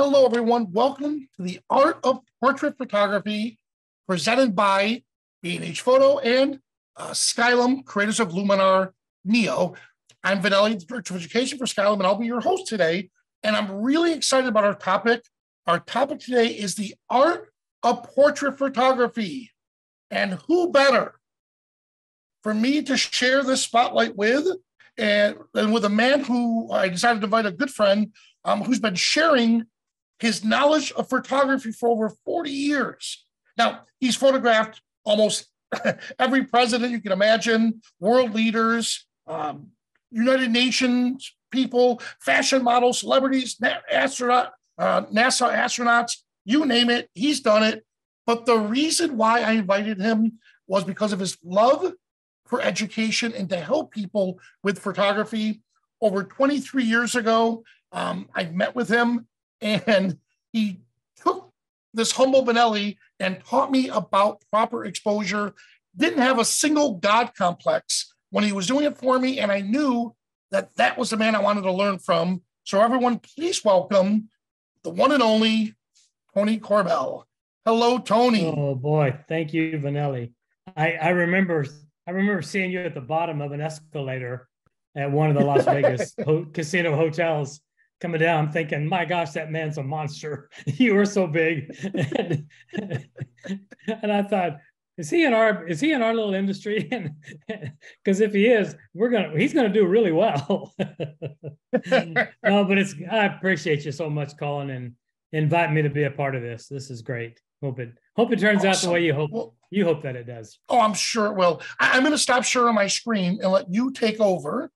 Hello, everyone. Welcome to the Art of Portrait Photography, presented by B&H Photo and Skylum, creators of Luminar Neo. I'm Vanelli, the Director of Education for Skylum, and I'll be your host today. And I'm really excited about our topic. Our topic today is the art of portrait photography. And who better for me to share this spotlight with and with a man who I decided to invite, a good friend who's been sharing his knowledge of photography for over 40 years. Now, he's photographed almost every president you can imagine, world leaders, United Nations people, fashion models, celebrities, NASA astronauts, you name it, he's done it. But the reason why I invited him was because of his love for education and to help people with photography. Over 23 years ago, I met with him, and he took this humble Vanelli and taught me about proper exposure. Didn't have a single God complex when he was doing it for me, and I knew that that was the man I wanted to learn from. So everyone, please welcome the one and only Tony Corbell. Hello, Tony. Oh boy, thank you, Vanelli. I remember seeing you at the bottom of an escalator at one of the Las Vegas casino hotels coming down, thinking, my gosh, that man's a monster. You were so big. And I thought, is he in our little industry? Because if he is, he's gonna do really well. No, but I appreciate you so much calling and inviting me to be a part of this. This is great. Hope it turns out the way you hope. Well, you hope that it does. Oh, I'm sure it will. I'm going to stop sharing my screen and let you take over.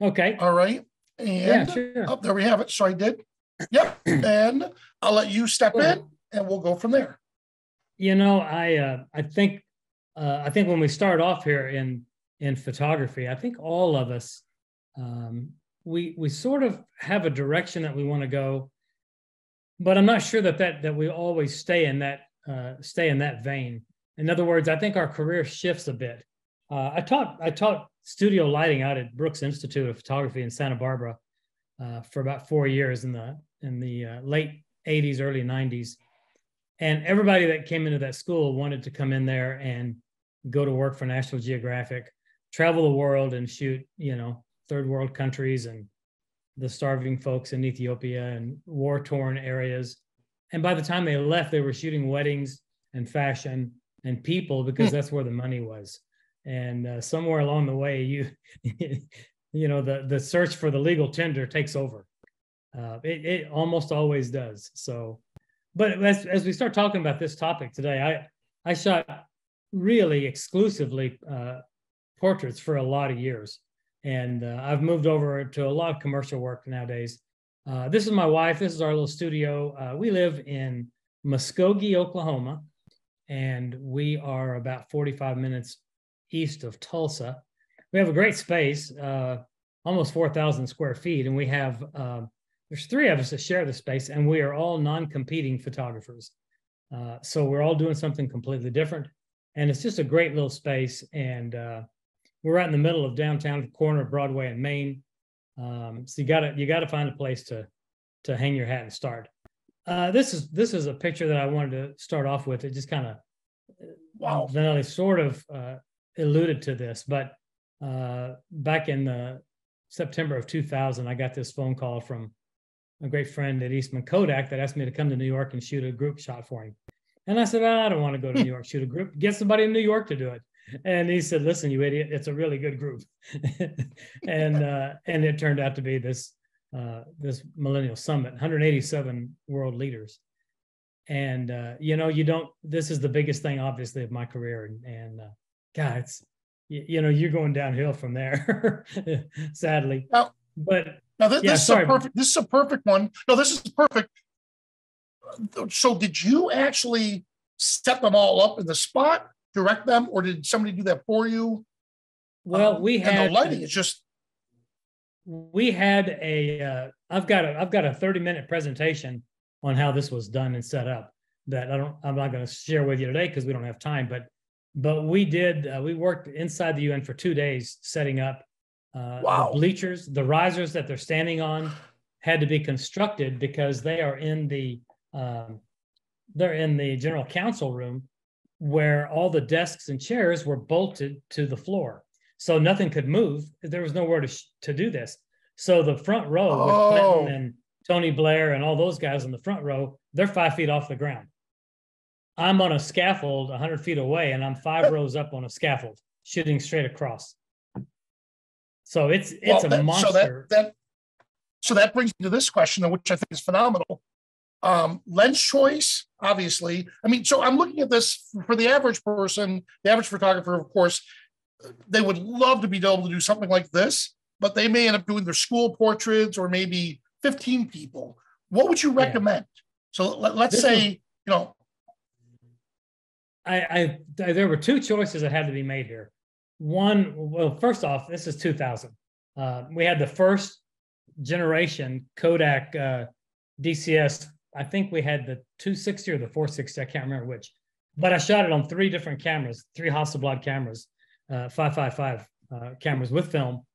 Okay. All right. And yeah, sure. Oh, there we have it. So I did. Yep. And I'll let you step in, and we'll go from there. You know, I think when we start off here in photography, I think all of us we sort of have a direction that we want to go, but I'm not sure that we always stay in that vein. In other words, I think our career shifts a bit. I taught studio lighting out at Brooks Institute of Photography in Santa Barbara for about 4 years in the late 80s, early 90s. And everybody that came into that school wanted to come in there and go to work for National Geographic, travel the world and shoot, third world countries and the starving folks in Ethiopia and war-torn areas. And by the time they left, they were shooting weddings and fashion and people because that's where the money was. And somewhere along the way, the search for the legal tender takes over. It almost always does. So, but as we start talking about this topic today, I shot really exclusively portraits for a lot of years. And I've moved over to a lot of commercial work nowadays. This is my wife. This is our little studio. We live in Muskogee, Oklahoma, and we are about 45 minutes east of Tulsa. We have a great space, almost 4,000 square feet, and we have, there's three of us that share the space, and we are all non-competing photographers. So we're all doing something completely different, and it's just a great little space, and we're right in the middle of downtown, the corner of Broadway and Main. So you gotta find a place to hang your hat and start. This is a picture that I wanted to start off with. It just kind of, wow, Vanelli sort of alluded to this, but back in September of 2000, I got this phone call from a great friend at Eastman Kodak that asked me to come to New York and shoot a group shot for him. And I said, well, I don't want to go to New York, shoot a group, get somebody in New York to do it. And he said, listen, you idiot, it's a really good group. and it turned out to be this Millennial Summit, 187 world leaders. And, this is the biggest thing, obviously, of my career. And God, you're going downhill from there, sadly. Now, this is a perfect one. No, this is perfect. So did you actually set them all up in the spot, direct them, or did somebody do that for you? Well, we had, and the lighting is just, we had I've got a 30-minute presentation on how this was done and set up that I'm not going to share with you today because we don't have time, but we worked inside the UN for 2 days setting up the bleachers, the risers that they're standing on, had to be constructed because they are in the general council room where all the desks and chairs were bolted to the floor. So nothing could move. There was nowhere to do this. So the front row with Clinton and Tony Blair and all those guys in the front row, they're 5 feet off the ground. I'm on a scaffold 100 feet away, and I'm 5 rows up on a scaffold shooting straight across. So it's a monster. So that brings me to this question, which I think is phenomenal. Lens choice, obviously. I mean, so I'm looking at this for the average person, the average photographer, of course, they would love to be able to do something like this, but they may end up doing their school portraits or maybe 15 people. What would you recommend? Yeah. So let's say, there were 2 choices that had to be made here. One, well, first off, this is 2000. We had the first generation Kodak DCS. I think we had the 260 or the 460. I can't remember which, but I shot it on 3 different cameras, 3 Hasselblad cameras, 555 cameras with film,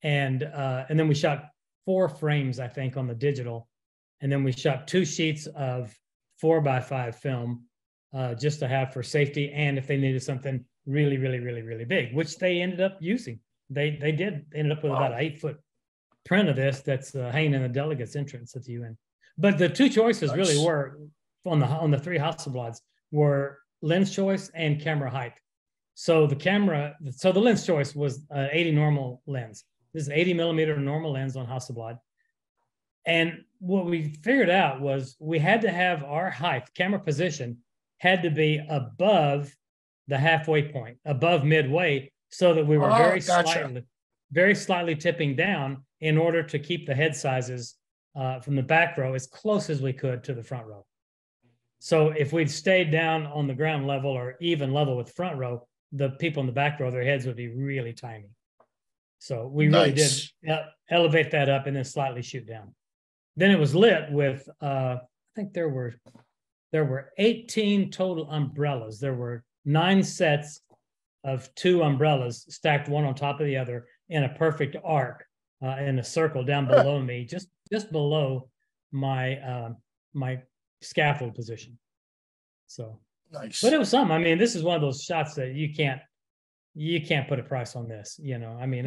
and then we shot 4 frames, I think, on the digital, and then we shot 2 sheets of 4x5 film just to have for safety, and if they needed something really, really, really, really big, which they ended up using. They ended up with about an 8-foot print of this that's hanging in the delegates entrance at the UN. But the 2 choices really were on the 3 Hasselblads were lens choice and camera height. So the lens choice was 80 normal lens. This is 80 millimeter normal lens on Hasselblad. And what we figured out was we had to have our height, camera position, had to be above the halfway point, above midway, so that we were very slightly tipping down in order to keep the head sizes from the back row as close as we could to the front row. So if we'd stayed down on the ground level or even level with the front row, the people in the back row, their heads would be really tiny. So we really did elevate that up and then slightly shoot down. Then it was lit with, I think there were 18 total umbrellas. There were 9 sets of 2 umbrellas stacked one on top of the other in a perfect arc in a circle down below me, just below my my scaffold position. So nice. But it was something. I mean, this is one of those shots that you can't put a price on this. I mean,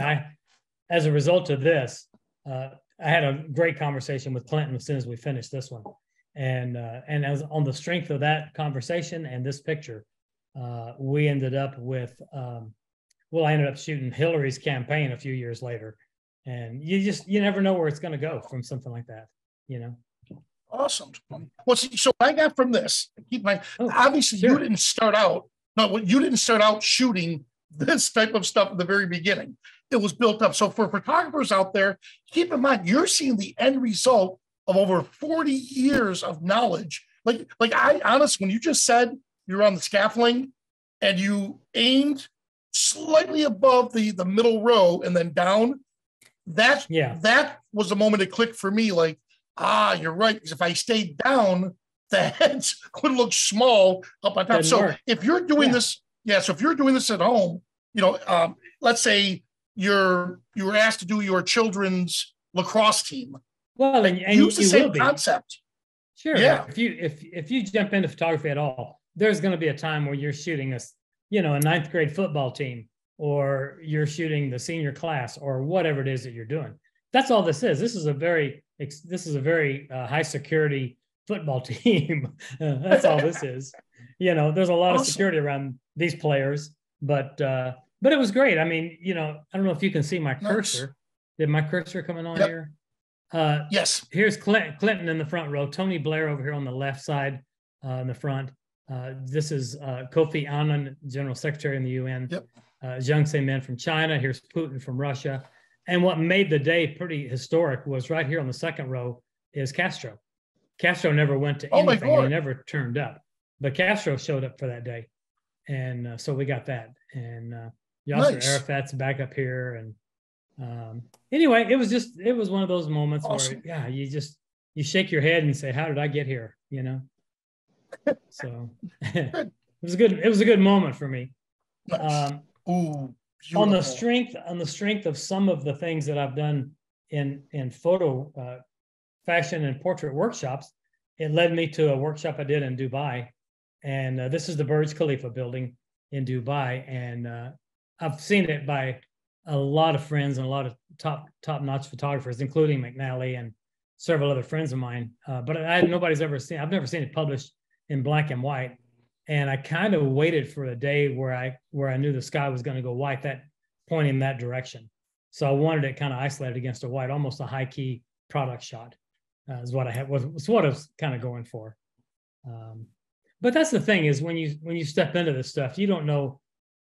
as a result of this, I had a great conversation with Clinton as soon as we finished this one, and as on the strength of that conversation and this picture, we ended up with I ended up shooting Hillary's campaign a few years later, and you never know where it's going to go from something like that. Awesome. Well, so I got from this, obviously sure. You didn't start out shooting this type of stuff at the very beginning. It was built up. So for photographers out there, keep in mind, you're seeing the end result of over 40 years of knowledge. Like I honestly, when you just said you're on the scaffolding and you aimed slightly above the middle row and then down, that was the moment it clicked for me. Like, you're right. Because if I stayed down, the heads would look small up on top. So if you're doing this, so if you're doing this at home, let's say you were asked to do your children's lacrosse team. Well, and use the same concept. Sure. Yeah. If you jump into photography at all, there's going to be a time where you're shooting a 9th grade football team, or you're shooting the senior class, or whatever it is that you're doing. That's all this is. This is a very high security football team. That's all this is. There's a lot of security around these players, but it was great. I mean, I don't know if you can see my cursor. Did my cursor coming on here? Yes. Here's Clinton in the front row. Tony Blair over here on the left side in the front. This is Kofi Annan, General Secretary in the UN. Yep. Jiang Zemin from China. Here's Putin from Russia. And what made the day pretty historic was right here on the second row is Castro. Castro never went to anything. And he never turned up. But Castro showed up for that day. And so we got that. And Yasser Arafat's back up here. And anyway, it was one of those moments where, you shake your head and say, how did I get here? So it was a good moment for me. Nice. On the strength of some of the things that I've done in photo fashion and portrait workshops, it led me to a workshop I did in Dubai. And this is the Burj Khalifa building in Dubai. And I've seen it by a lot of friends and a lot of top-notch photographers, including McNally and several other friends of mine. But I've never seen it published in black and white. And I kind of waited for a day where I knew the sky was going to go white, that pointing in that direction. So I wanted it kind of isolated against a white, almost a high key product shot, is what I had, was what I was kind of going for. But that's the thing, is when you step into this stuff, you don't know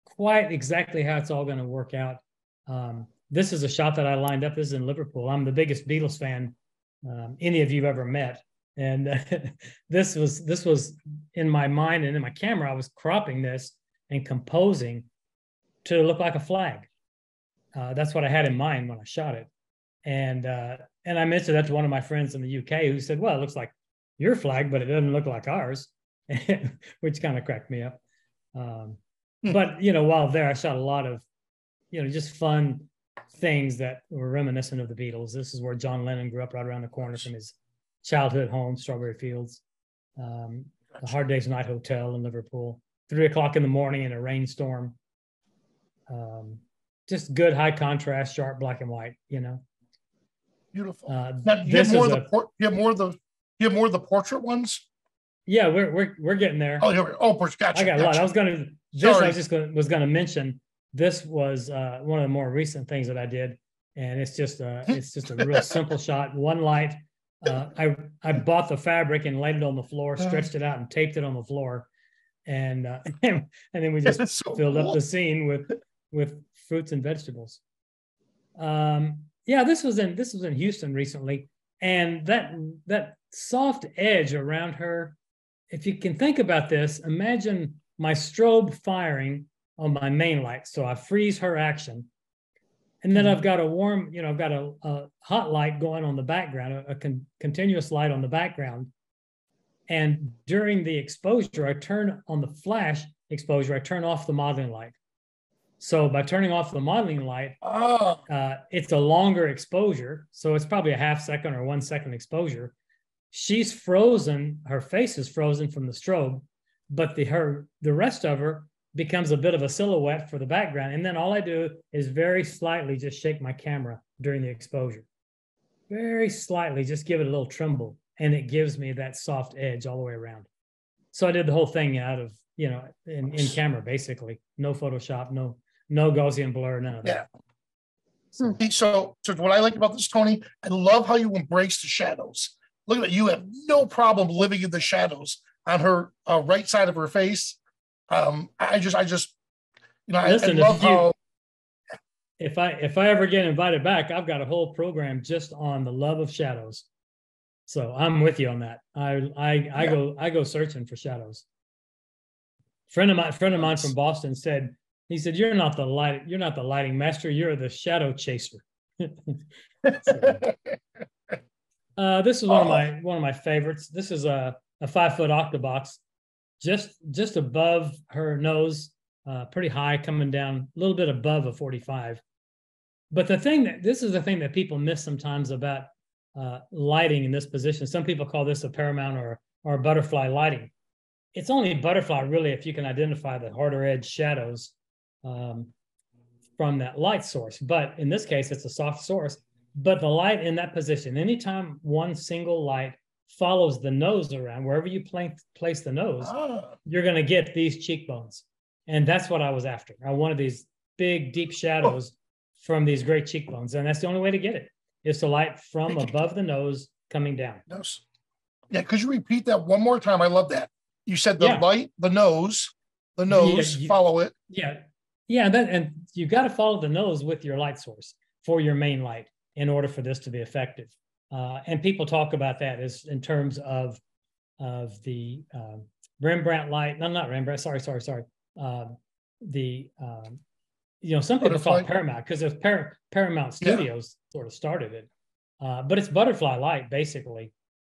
quite exactly how it's all going to work out. This is a shot that I lined up. This is in Liverpool. I'm the biggest Beatles fan any of you have ever met. And this was in my mind and in my camera. I was cropping this and composing to look like a flag. That's what I had in mind when I shot it. And I mentioned that to one of my friends in the UK, who said, well, it looks like your flag, but it doesn't look like ours, which kind of cracked me up. But, while there, I shot a lot of, just fun things that were reminiscent of the Beatles. This is where John Lennon grew up, right around the corner from his childhood home, Strawberry Fields. The Hard Day's Night Hotel in Liverpool, 3 o'clock in the morning in a rainstorm. Just good high contrast, sharp black and white, Beautiful. Now, you have more of the portrait ones? Yeah, we're getting there. Oh, here we go. Oh, gotcha. I got a lot. I was gonna mention, this was one of the more recent things that I did, and it's just a real simple shot, one light. I bought the fabric and laid it on the floor, stretched it out, and taped it on the floor, and then we just filled up the scene with fruits and vegetables. This was in Houston recently, and that soft edge around her. If you can think about this, imagine my strobe firing on my main light. So I freeze her action. And then I've got I've got a hot light going on the background, a continuous light on the background. And during the exposure, I turn on the flash exposure, I turn off the modeling light. So by turning off the modeling light, it's a longer exposure. So it's probably a half second or 1 second exposure. She's frozen, her face is frozen from the strobe, but the rest of her becomes a bit of a silhouette for the background. And then all I do is very slightly just shake my camera during the exposure. Very slightly, just give it a little tremble. And it gives me that soft edge all the way around. So I did the whole thing out of, in camera, basically. No Photoshop, no Gaussian blur, none of that. Yeah. So what I like about this, Tony, I love how you embrace the shadows. Look at it. You have no problem living in the shadows on her right side of her face. I love how. If I ever get invited back, I've got a whole program just on the love of shadows. So I'm with you on that. I go searching for shadows. Friend of mine from Boston said, he said, you're not the lighting master, you're the shadow chaser. This is one of my favorites. This is a 5-foot octobox, just above her nose, pretty high, coming down a little bit above a 45. But this is the thing that people miss sometimes about lighting in this position. Some people call this a paramount or butterfly lighting. It's only butterfly really if you can identify the harder edge shadows from that light source. But in this case, it's a soft source. But the light in that position, anytime one single light follows the nose around, wherever you place the nose, you're going to get these cheekbones. And that's what I was after. I wanted these big, deep shadows from these great cheekbones. And that's the only way to get it, is to light from above the nose coming down. Yeah, could you repeat that one more time? I love that. You said the light, the nose, follow it. Yeah, and you got to follow the nose with your light source for your main light in order for this to be effective. And people talk about that as in terms of the Rembrandt light. No, not Rembrandt. Sorry. Some people call it Paramount because it's Paramount Studios sort of started it. But it's butterfly light, basically.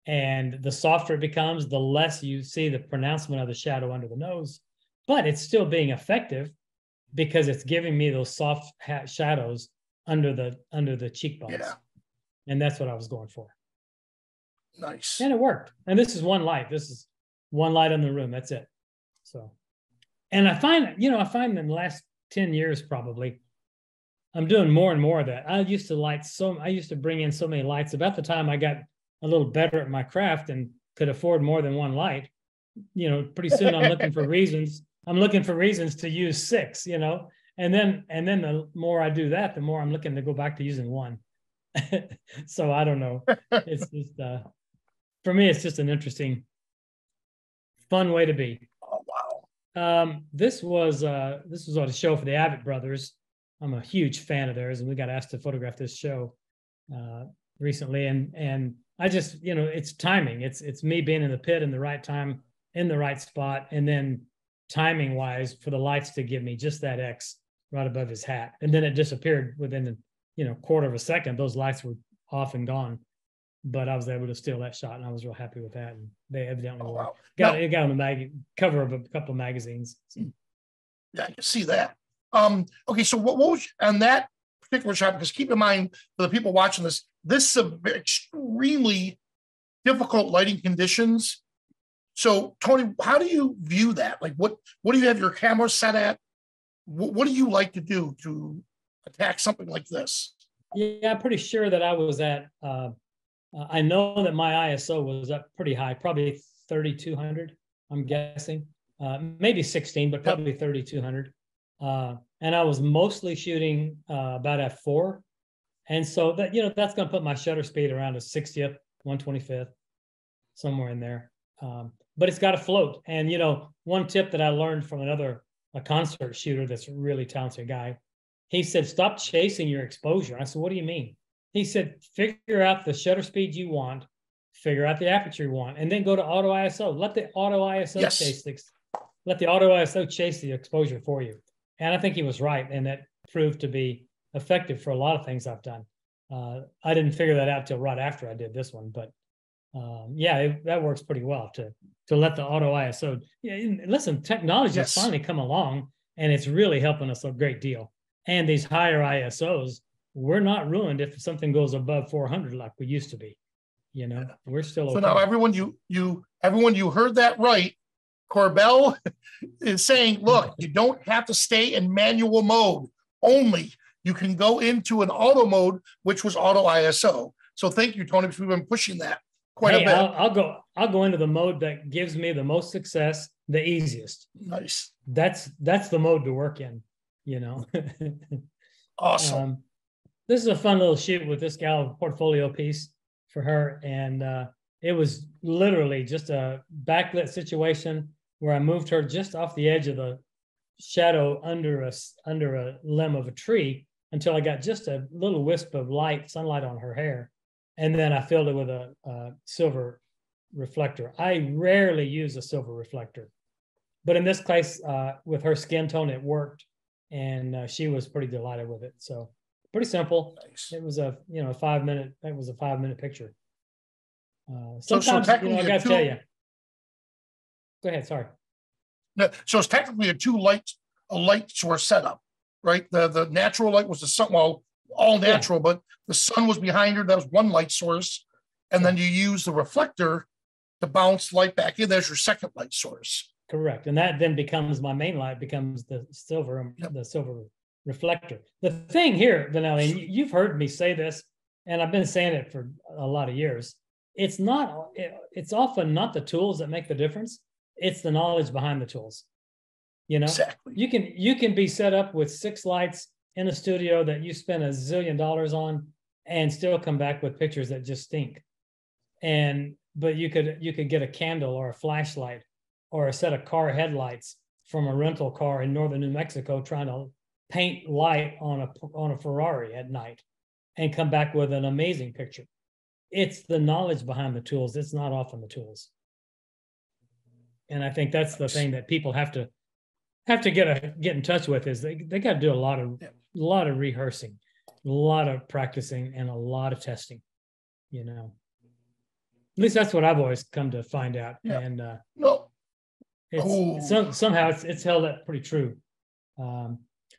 And the softer it becomes, the less you see the pronouncement of the shadow under the nose. But it's still being effective because it's giving me those soft shadows under the cheekbones. Yeah. And that's what I was going for. Nice. And it worked. And this is one light. This is one light in the room. That's it. So, and I find in the last 10 years, probably, I'm doing more and more of that. I used to bring in so many lights. About the time I got a little better at my craft and could afford more than one light, pretty soon I'm looking for reasons. I'm looking for reasons to use 6, and then the more I do that, the more I'm looking to go back to using 1. So I don't know. It's just, for me, it's just an interesting, fun way to be. Oh, wow. This was on a show for the Abbott brothers. I'm a huge fan of theirs, and we got asked to photograph this show recently. And I just, it's timing. It's me being in the pit in the right time, in the right spot, and then timing wise for the lights to give me just that X right above his hat. And then it disappeared within a quarter of a second. Those lights were off and gone, but I was able to steal that shot, and I was real happy with that. And they evidently were. Wow. It got on the cover of a couple of magazines. So. Yeah, I can see that. Okay, so what was on that particular shot? Because keep in mind, for the people watching this is extremely difficult lighting conditions. So, Tony, how do you view that? Like, what do you have your camera set at? What do you like to do to attack something like this? Yeah, I'm pretty sure that I was at. I know that my ISO was up pretty high, probably 3,200. I'm guessing, maybe 16, but probably 3,200. And I was mostly shooting about f4, and so that that's going to put my shutter speed around a 60th, 125th, somewhere in there. But it's got to float. And one tip that I learned from a concert shooter that's a really talented guy, he said, stop chasing your exposure. I said, what do you mean? He said, figure out the shutter speed you want, figure out the aperture you want, and then go to auto ISO. Let the auto ISO chase the exposure for you. And I think he was right, and that proved to be effective for a lot of things I've done. I didn't figure that out till right after I did this one, but that works pretty well to let the auto ISO. Yeah, listen, technology has finally come along, and it's really helping us a great deal. And these higher ISOs, we're not ruined if something goes above 400 like we used to be. We're still okay. So now everyone you heard that right. Corbell is saying, look, you don't have to stay in manual mode only. You can go into an auto mode, which was auto ISO. So thank you, Tony, because we've been pushing that quite a bit. I'll go into the mode that gives me the most success, the easiest. Nice. That's the mode to work in, Awesome. This is a fun little shoot with this gal, portfolio piece for her. And it was literally just a backlit situation where I moved her just off the edge of the shadow under a limb of a tree until I got just a little wisp of sunlight on her hair. And then I filled it with a silver reflector. I rarely use a silver reflector, but in this case, with her skin tone, it worked, and she was pretty delighted with it. So pretty simple. Nice. It was a 5-minute picture. Sometimes I got to tell you. Go ahead. Sorry. No, so it's technically a light source setup, right? The natural light was the sun. Well, all natural, but the sun was behind her. That was one light source, and then you use the reflector to bounce light back in. There's your second light source. Correct, and that then becomes my main light. Becomes the silver reflector. The thing here, Vanelli, you've heard me say this, and I've been saying it for a lot of years. It's often not the tools that make the difference. It's the knowledge behind the tools. Exactly. You can be set up with 6 lights in a studio that you spend $1 zillion on and still come back with pictures that just stink. But you could get a candle or a flashlight or a set of car headlights from a rental car in northern New Mexico trying to paint light on a Ferrari at night and come back with an amazing picture. It's the knowledge behind the tools. It's not often the tools. And I think that's the thing that people have to get in touch with is they got to do a lot of rehearsing, a lot of practicing, and a lot of testing. At least that's what I've always come to find out. Yeah. And somehow it's held up pretty true.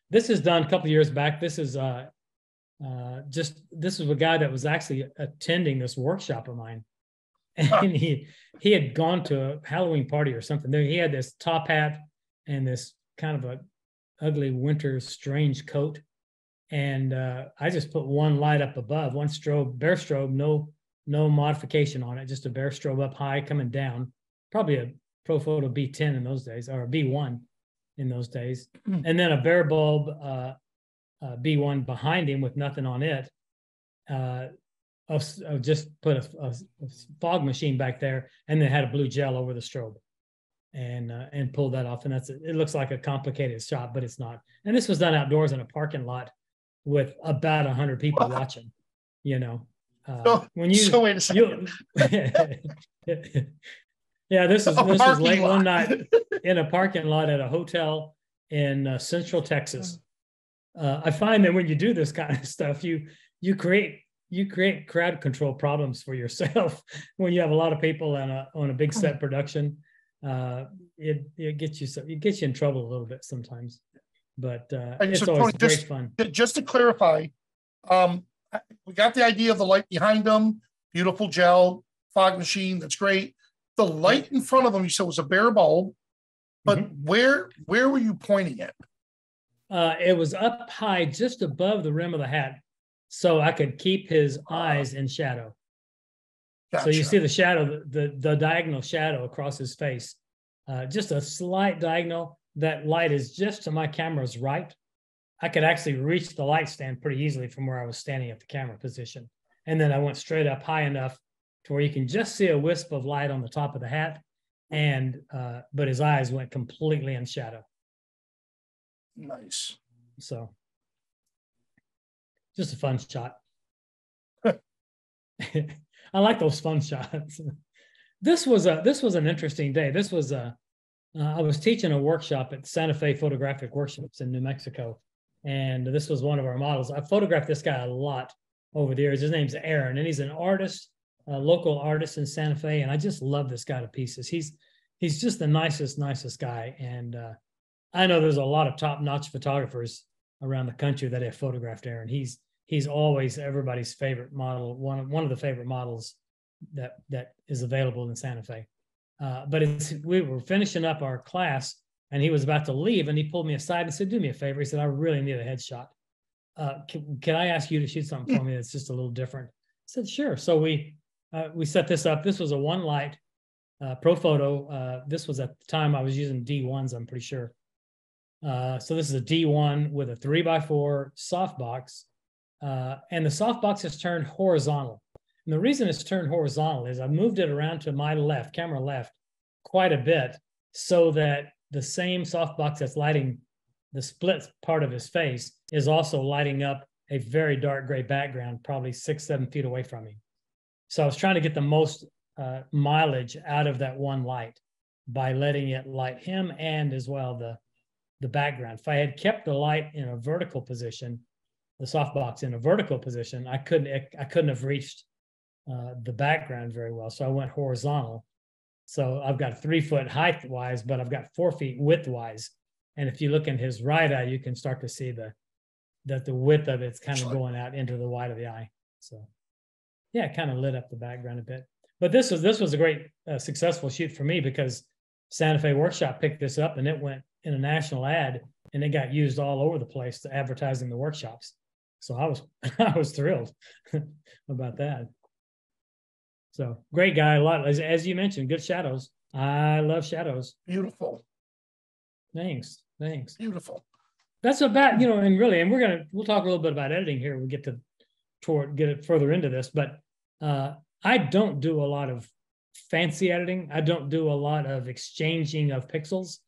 This is done a couple of years back. This is a guy that was actually attending this workshop of mine, and he had gone to a Halloween party or something. He had this top hat and this kind of a ugly winter strange coat. And I just put one light up above, one strobe, bare strobe, no modification on it, just a bare strobe up high coming down, probably a Profoto B10 in those days, or a B1 in those days. And then a bare bulb B1 behind him with nothing on it. I'll just put a fog machine back there, and then had a blue gel over the strobe, and pulled that off. And that's it. It looks like a complicated shot, but it's not. And this was done outdoors in a parking lot with about 100 people watching. You know, when you so wait a second. Yeah, this was late one night in a parking lot at a hotel in Central Texas. I find that when you do this kind of stuff, you create crowd control problems for yourself when you have a lot of people on a big set production. It gets you in trouble a little bit sometimes, but it's so always Tony, great fun. Just to clarify, we got the idea of the light behind them, beautiful gel fog machine. That's great. The light in front of them, you said, was a bare bulb, but where were you pointing it? It was up high, just above the rim of the hat, so I could keep his eyes in shadow. Gotcha. So you see the shadow, the diagonal shadow across his face, just a slight diagonal. That light is just to my camera's right. I could actually reach the light stand pretty easily from where I was standing at the camera position. And then I went straight up high enough to where you can just see a wisp of light on the top of the hat, but his eyes went completely in shadow. Nice. So, just a fun shot. I like those fun shots. This was an interesting day. This was I was teaching a workshop at Santa Fe Photographic Workshops in New Mexico, and this was one of our models. I photographed this guy a lot over the years. His name's Aaron, and he's an artist, a local artist in Santa Fe, and I just love this guy to pieces. He's just the nicest guy, and I know there's a lot of top-notch photographers around the country that have photographed Aaron. He's always everybody's favorite model, one of the favorite models that is available in Santa Fe. But we were finishing up our class, and he was about to leave, and he pulled me aside and said, "Do me a favor." He said, "I really need a headshot. Can I ask you to shoot something for me that's just a little different?" I said, "Sure." So we set this up. This was a one light Profoto. This was at the time I was using D1s, I'm pretty sure. So this is a D1 with a 3x4 softbox, and the softbox is turned horizontal. And the reason it's turned horizontal is I moved it around to my left, camera left, quite a bit, so that the same softbox that's lighting the split part of his face is also lighting up a very dark gray background, probably 6-7 feet away from him. So I was trying to get the most mileage out of that one light by letting it light him and as well the background. If I had kept the light in a vertical position, the softbox in a vertical position, I couldn't have reached the background very well. So I went horizontal. So I've got 3 foot height wise, but I've got 4 feet width wise. And if you look in his right eye, you can start to see that the width of it's kind of going out into the wide of the eye. So yeah, it kind of lit up the background a bit. But this was a great successful shoot for me, because Santa Fe Workshop picked this up and it went in a national ad, and it got used all over the place to advertising the workshops. So I was thrilled about that. So great guy, a lot, as you mentioned, good shadows. I love shadows. Beautiful. Thanks. Beautiful. That's about, and really, and we'll talk a little bit about editing here. We get it further into this, but I don't do a lot of fancy editing. I don't do a lot of exchanging of pixels.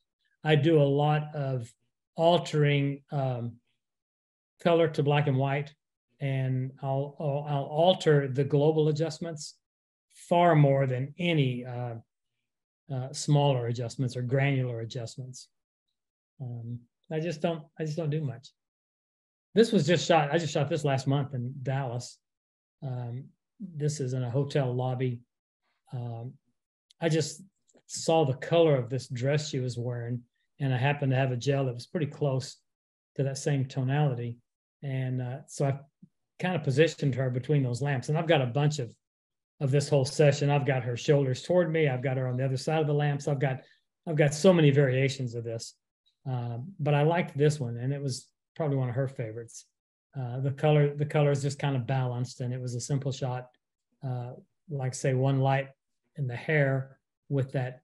I do a lot of altering color to black and white, and I'll alter the global adjustments far more than any smaller adjustments or granular adjustments. I just don't do much. This was just shot. I just shot this last month in Dallas. This is in a hotel lobby. I just saw the color of this dress she was wearing, and I happened to have a gel that was pretty close to that same tonality. And so I kind of positioned her between those lamps. And I've got a bunch of of this whole session. I've got her shoulders toward me. I've got her on the other side of the lamps. I've got so many variations of this, but I liked this one, and it was probably one of her favorites. The color is just kind of balanced, and it was a simple shot, like say one light in the hair with that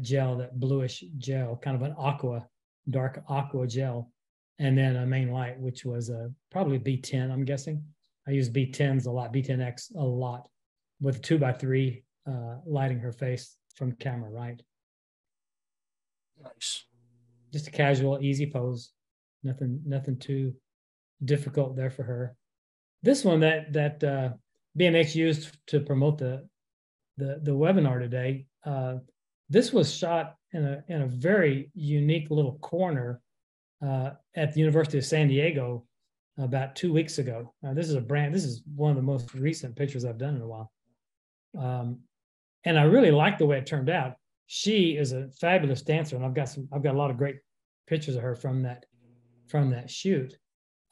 gel, that bluish gel, kind of an dark aqua gel, and then a main light, which was probably B10, I'm guessing. I use B10s a lot, B10X a lot, with a 2x3 lighting her face from camera right. Nice. Just a casual, easy pose. Nothing too difficult there for her. This one that B&H used to promote the webinar today, this was shot in a very unique little corner at the University of San Diego about 2 weeks ago. This is one of the most recent pictures I've done in a while. And I really like the way it turned out. She is a fabulous dancer, and I've got a lot of great pictures of her from that shoot.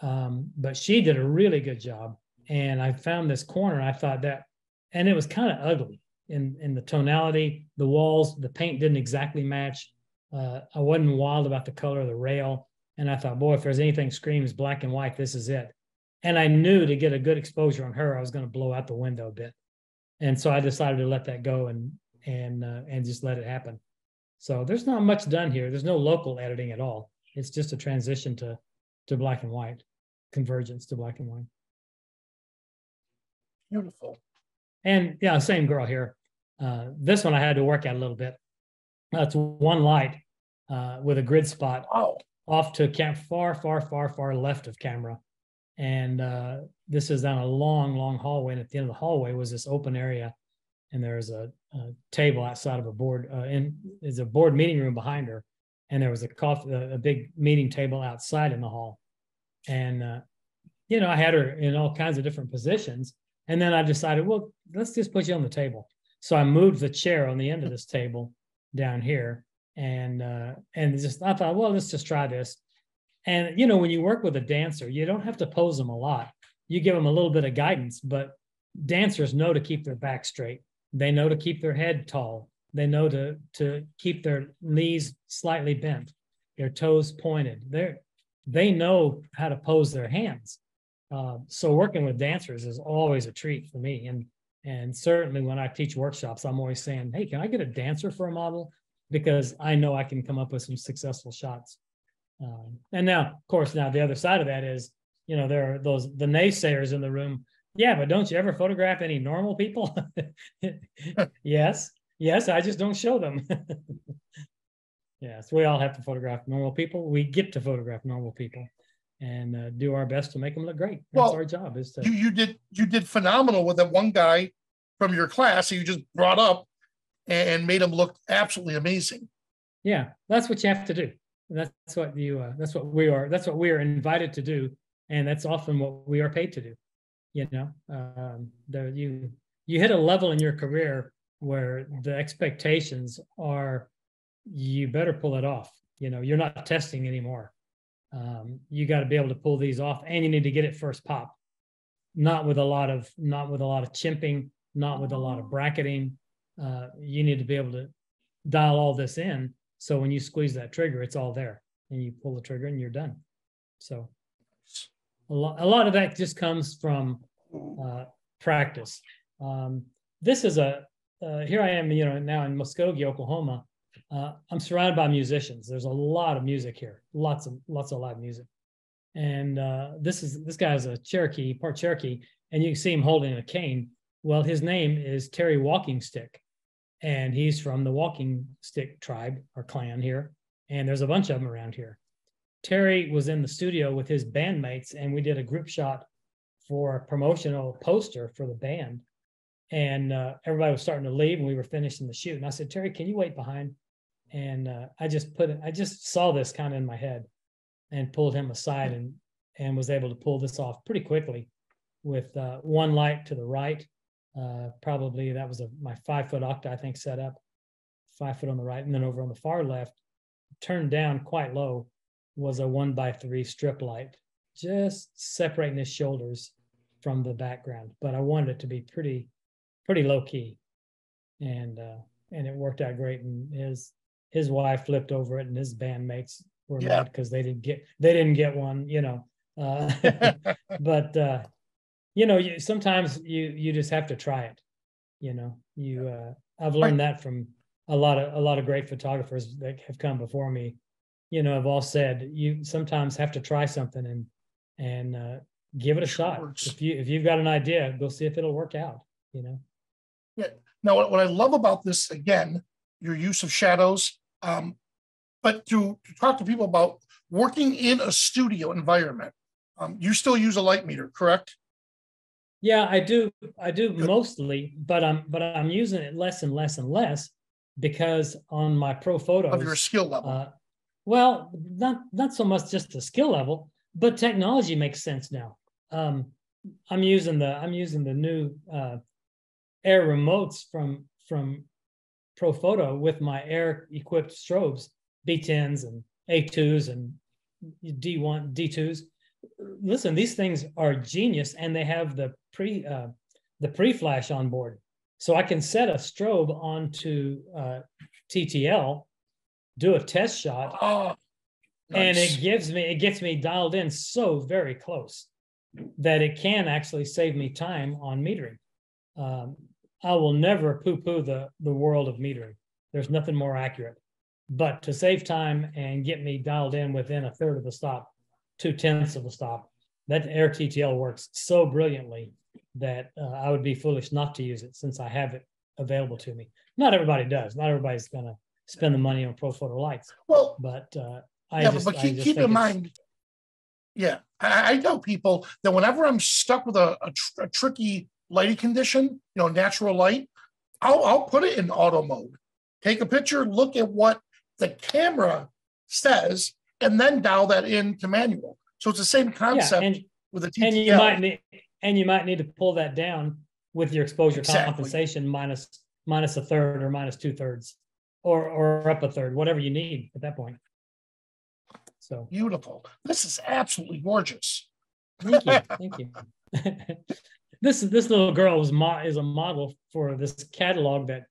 But she did a really good job. And I found this corner, I thought that, and it was kind of ugly in the tonality, the walls, the paint didn't exactly match. I wasn't wild about the color of the rail. And I thought, boy, if there's anything screams black and white, this is it. And I knew to get a good exposure on her, I was going to blow out the window a bit. And so I decided to let that go and just let it happen. So there's not much done here. There's no local editing at all. It's just a transition to black and white, convergence to black and white. Beautiful. And yeah, same girl here. This one I had to work at a little bit. That's one light with a grid spot off to far left of camera. And this is down a long hallway. And at the end of the hallway was this open area. And there's a table outside of a board. There's a board meeting room behind her. And there was a big meeting table outside in the hall. And, I had her in all kinds of different positions. And then I decided, well, let's just put you on the table. So I moved the chair on the end of this table down here. And I thought, well, let's just try this. And, when you work with a dancer, you don't have to pose them a lot. You give them a little bit of guidance, but dancers know to keep their back straight. They know to keep their head tall. They know to keep their knees slightly bent, their toes pointed. They know how to pose their hands. So working with dancers is always a treat for me. And certainly when I teach workshops, I'm always saying, hey, can I get a dancer for a model? Because I know I can come up with some successful shots. And now, of course, the other side of that is, there are the naysayers in the room. Yeah, but don't you ever photograph any normal people? Yes, I just don't show them. Yes, we all have to photograph normal people. We get to photograph normal people and do our best to make them look great. That's our job. Is to you did phenomenal with that one guy from your class that you just brought up and made him look absolutely amazing. Yeah, that's what you have to do. That's what we are invited to do, and that's often what we are paid to do. You hit a level in your career where the expectations are, you better pull it off. You're not testing anymore. You got to be able to pull these off, and you need to get it first pop. Not with a lot of chimping, not with a lot of bracketing. You need to be able to dial all this in. So when you squeeze that trigger, it's all there, and you pull the trigger and you're done. So a lot of that just comes from practice. This is here I am, now in Muskogee, Oklahoma. I'm surrounded by musicians. There's a lot of music here, lots of live music. And this guy is a Cherokee, part Cherokee, and you can see him holding a cane. Well, his name is Terry Walking Stick. And he's from the Walking Stick tribe or clan here. And there's a bunch of them around here. Terry was in the studio with his bandmates, and we did a group shot for a promotional poster for the band. And everybody was starting to leave, and we were finishing the shoot. And I said, Terry, can you wait behind? And I just saw this kind of in my head and pulled him aside and was able to pull this off pretty quickly with one light to the right. Probably that was my 5-foot octa, I think, set up, 5 foot on the right. And then over on the far left, turned down quite low, was a 1x3 strip light, just separating his shoulders from the background, but I wanted it to be pretty low key, and it worked out great. And his wife flipped over it, and his bandmates were mad because they didn't get one, you know. But you know, sometimes you just have to try it. You know, I've learned that from a lot of great photographers that have come before me. You know, have all said you sometimes have to try something and give it a shot. If you've got an idea, go see if it'll work out. You know. Yeah. Now, what I love about this, again, your use of shadows, but to talk to people about working in a studio environment, you still use a light meter, correct? Yeah, I do. Good. Mostly, but I'm using it less and less and less because on my pro photos of your skill level. Well, not so much just the skill level, but technology makes sense now. I'm using the new Air remotes from Pro Photo with my Air equipped strobes, B10s and A2s and D1, D2s. Listen, these things are genius, and they have the pre-flash on board, so I can set a strobe onto TTL, do a test shot, and it gets me dialed in so very close that it can actually save me time on metering. I will never poo-poo the world of metering. There's nothing more accurate, but to save time and get me dialed in within a third of the stop, 2/10 of a stop, that Air TTL works so brilliantly that I would be foolish not to use it since I have it available to me. Not everybody does. Not everybody's going to spend the money on Pro Photo lights. Well, but keep in mind, I tell people that whenever I'm stuck with a tricky lighting condition, you know, natural light, I'll put it in auto mode, take a picture, look at what the camera says, and then dial that into manual. So it's the same concept with a TTL. And you might need to pull that down with your exposure compensation minus a third or minus 2/3, or up a third, whatever you need at that point. So beautiful. This is absolutely gorgeous. Thank you. This little girl is a model for this catalog that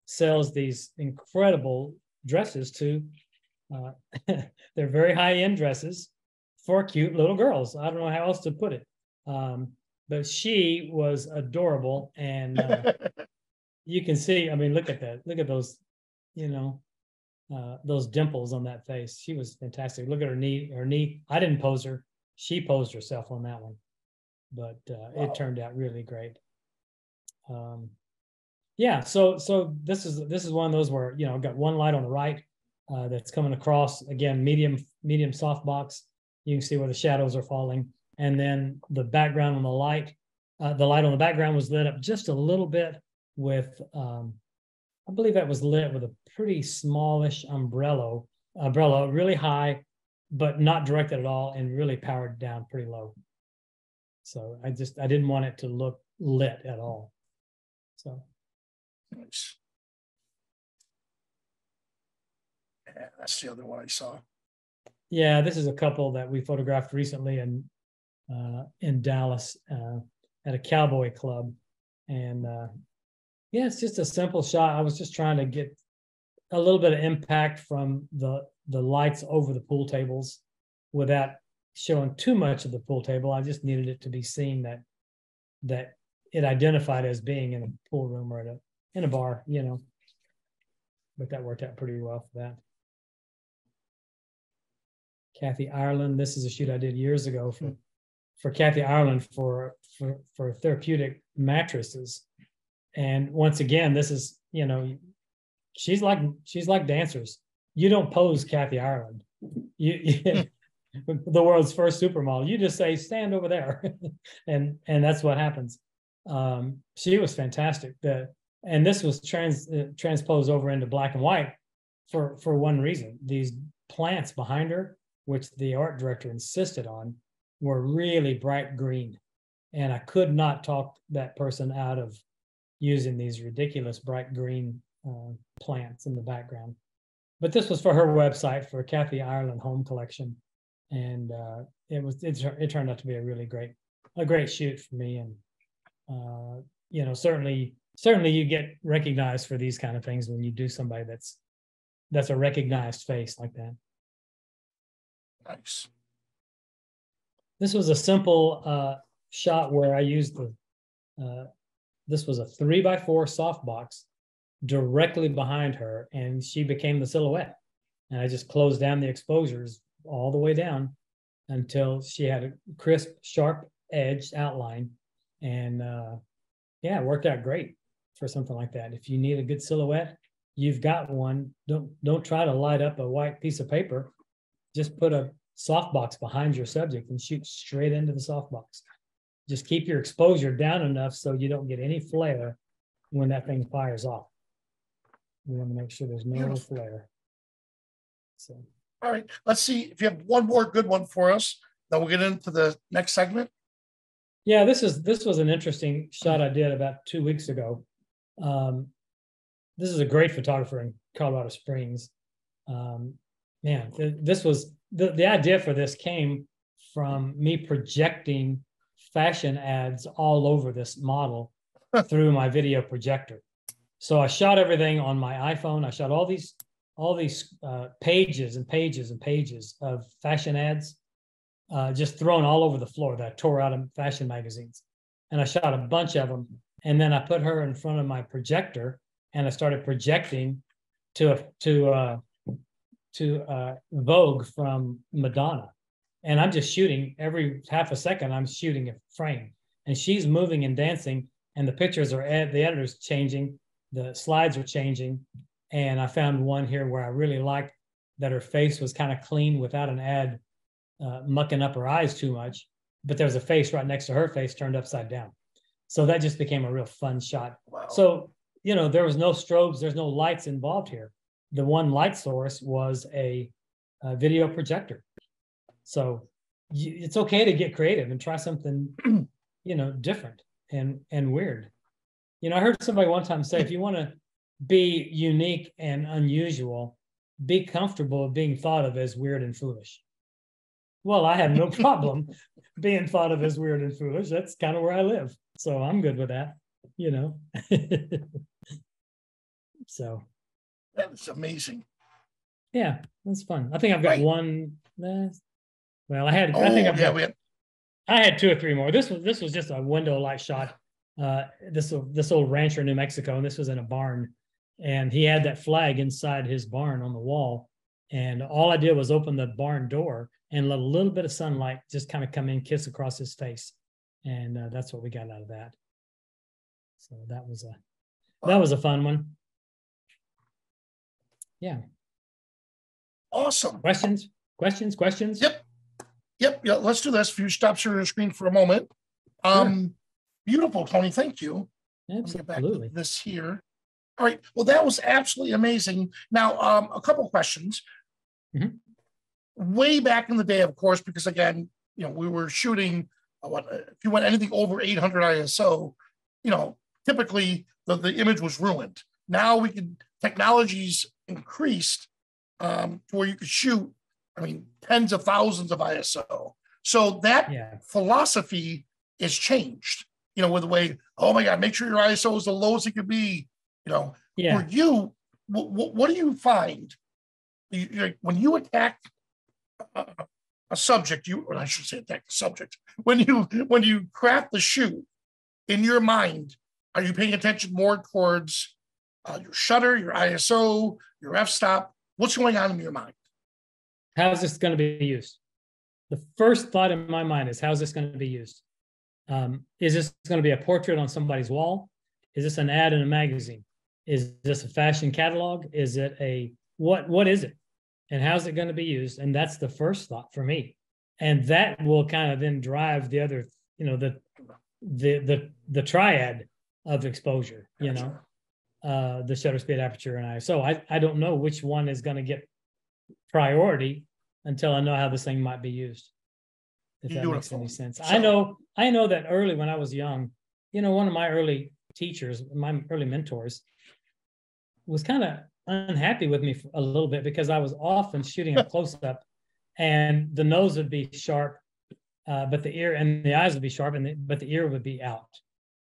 sells these incredible dresses to. They're very high-end dresses for cute little girls. I don't know how else to put it. But she was adorable, and you can see. I mean, look at that. Look at those, you know, those dimples on that face. She was fantastic. Look at her knee. Her knee. I didn't pose her. She posed herself on that one, but it turned out really great. Yeah. So this is one of those where, you know, I've got one light on the right that's coming across, again, medium softbox. You can see where the shadows are falling, and then the background on the light on the background was lit up just a little bit with I believe that was lit with a pretty smallish umbrella, really high, but not directed at all, and really powered down pretty low. So I didn't want it to look lit at all. So nice. Yeah, that's the other one I saw. Yeah, this is a couple that we photographed recently in Dallas at a cowboy club, and yeah, it's just a simple shot. I was just trying to get a little bit of impact from the lights over the pool tables without showing too much of the pool table. I just needed it to be seen that it identified as being in a pool room or in a bar, you know. But that worked out pretty well for that. Kathy Ireland. This is a shoot I did years ago for Kathy Ireland for therapeutic mattresses. And once again, this is, you know, she's like dancers. You don't pose Kathy Ireland. You the world's first supermodel. You just say, stand over there. and that's what happens. She was fantastic. And this was transposed over into black and white for one reason. These plants behind her, which the art director insisted on, were really bright green. And I could not talk that person out of using these ridiculous bright green plants in the background. But this was for her website, for Kathy Ireland Home Collection. And it turned out to be a really great a great shoot for me. And, you know, certainly you get recognized for these kind of things when you do somebody that's a recognized face like that. Nice. This was a simple shot where I used this was a 3x4 softbox directly behind her, and she became the silhouette. And I just closed down the exposures all the way down until she had a crisp, sharp edged outline. And yeah, it worked out great for something like that. If you need a good silhouette, you've got one. Don't try to light up a white piece of paper. Just put a softbox behind your subject and shoot straight into the softbox. Just keep your exposure down enough so you don't get any flare when that thing fires off. We want to make sure there's no flare. So, all right, let's see if you have one more good one for us. Then we'll get into the next segment. Yeah, this was an interesting shot I did about 2 weeks ago. This is a great photographer in Colorado Springs. Man, this was the idea for this came from me projecting fashion ads all over this model through my video projector. So I shot everything on my iPhone. I shot all these pages and pages and pages of fashion ads, just thrown all over the floor that I tore out of fashion magazines. And I shot a bunch of them. And then I put her in front of my projector and I started projecting to Vogue from Madonna. And I'm just shooting every half a second, I'm shooting a frame. And she's moving and dancing, and the pictures are, the editor's changing, the slides are changing. And I found one here where I really liked that her face was kind of clean without an ad mucking up her eyes too much. But there's a face right next to her face turned upside down. So that just became a real fun shot. Wow. So, you know, there was no strobes, there's no lights involved here. The one light source was a video projector. So it's okay to get creative and try something, you know, different and weird. You know, I heard somebody one time say, if you want to be unique and unusual, be comfortable with being thought of as weird and foolish. Well, I have no problem being thought of as weird and foolish. That's kind of where I live. So I'm good with that, you know. So. That's amazing. Yeah, that's fun. I think I've got one. Well, I had 2 or 3 more. This was just a window light shot. This old rancher in New Mexico, and this was in a barn, and he had that flag inside his barn on the wall. And all I did was open the barn door and let a little bit of sunlight just kind of come in, kiss across his face, and that's what we got out of that. So that was a fun one. Yeah. Awesome. Questions? Yep. Yeah, let's do this. A few stops here on the screen for a moment. Sure. Beautiful, Tony. Thank you. Absolutely. Get back to this here. All right. Well, that was absolutely amazing. Now, a couple questions. Mm-hmm. Way back in the day, of course, because again, you know, we were shooting if you went anything over 800 ISO, you know, typically the image was ruined. Now technology's increased to where you could shoot, I mean, tens of thousands of ISO. So that philosophy is changed, you know, with the way, oh my God, make sure your ISO is the lowest it could be, you know. For you, what do you find when you attack a subject, or I should say attack the subject, when you craft the shoot in your mind, are you paying attention more towards your shutter, your ISO, your f-stop? What's going on in your mind? How's this going to be used? The first thought in my mind is, how's this going to be used? Is this going to be a portrait on somebody's wall? Is this an ad in a magazine? Is this a fashion catalog? Is it what is it? And how's it going to be used? And that's the first thought for me. And that will kind of then drive the other, you know, the triad of exposure, you know, the shutter speed, aperture, and ISO. I don't know which one is going to get priority until I know how this thing might be used. If that makes any sense. I know that early when I was young, you know, one of my early teachers, my early mentors, was kind of unhappy with me a little bit because I was often shooting a close-up and the nose would be sharp but the ear and the eyes would be sharp, but the ear would be out.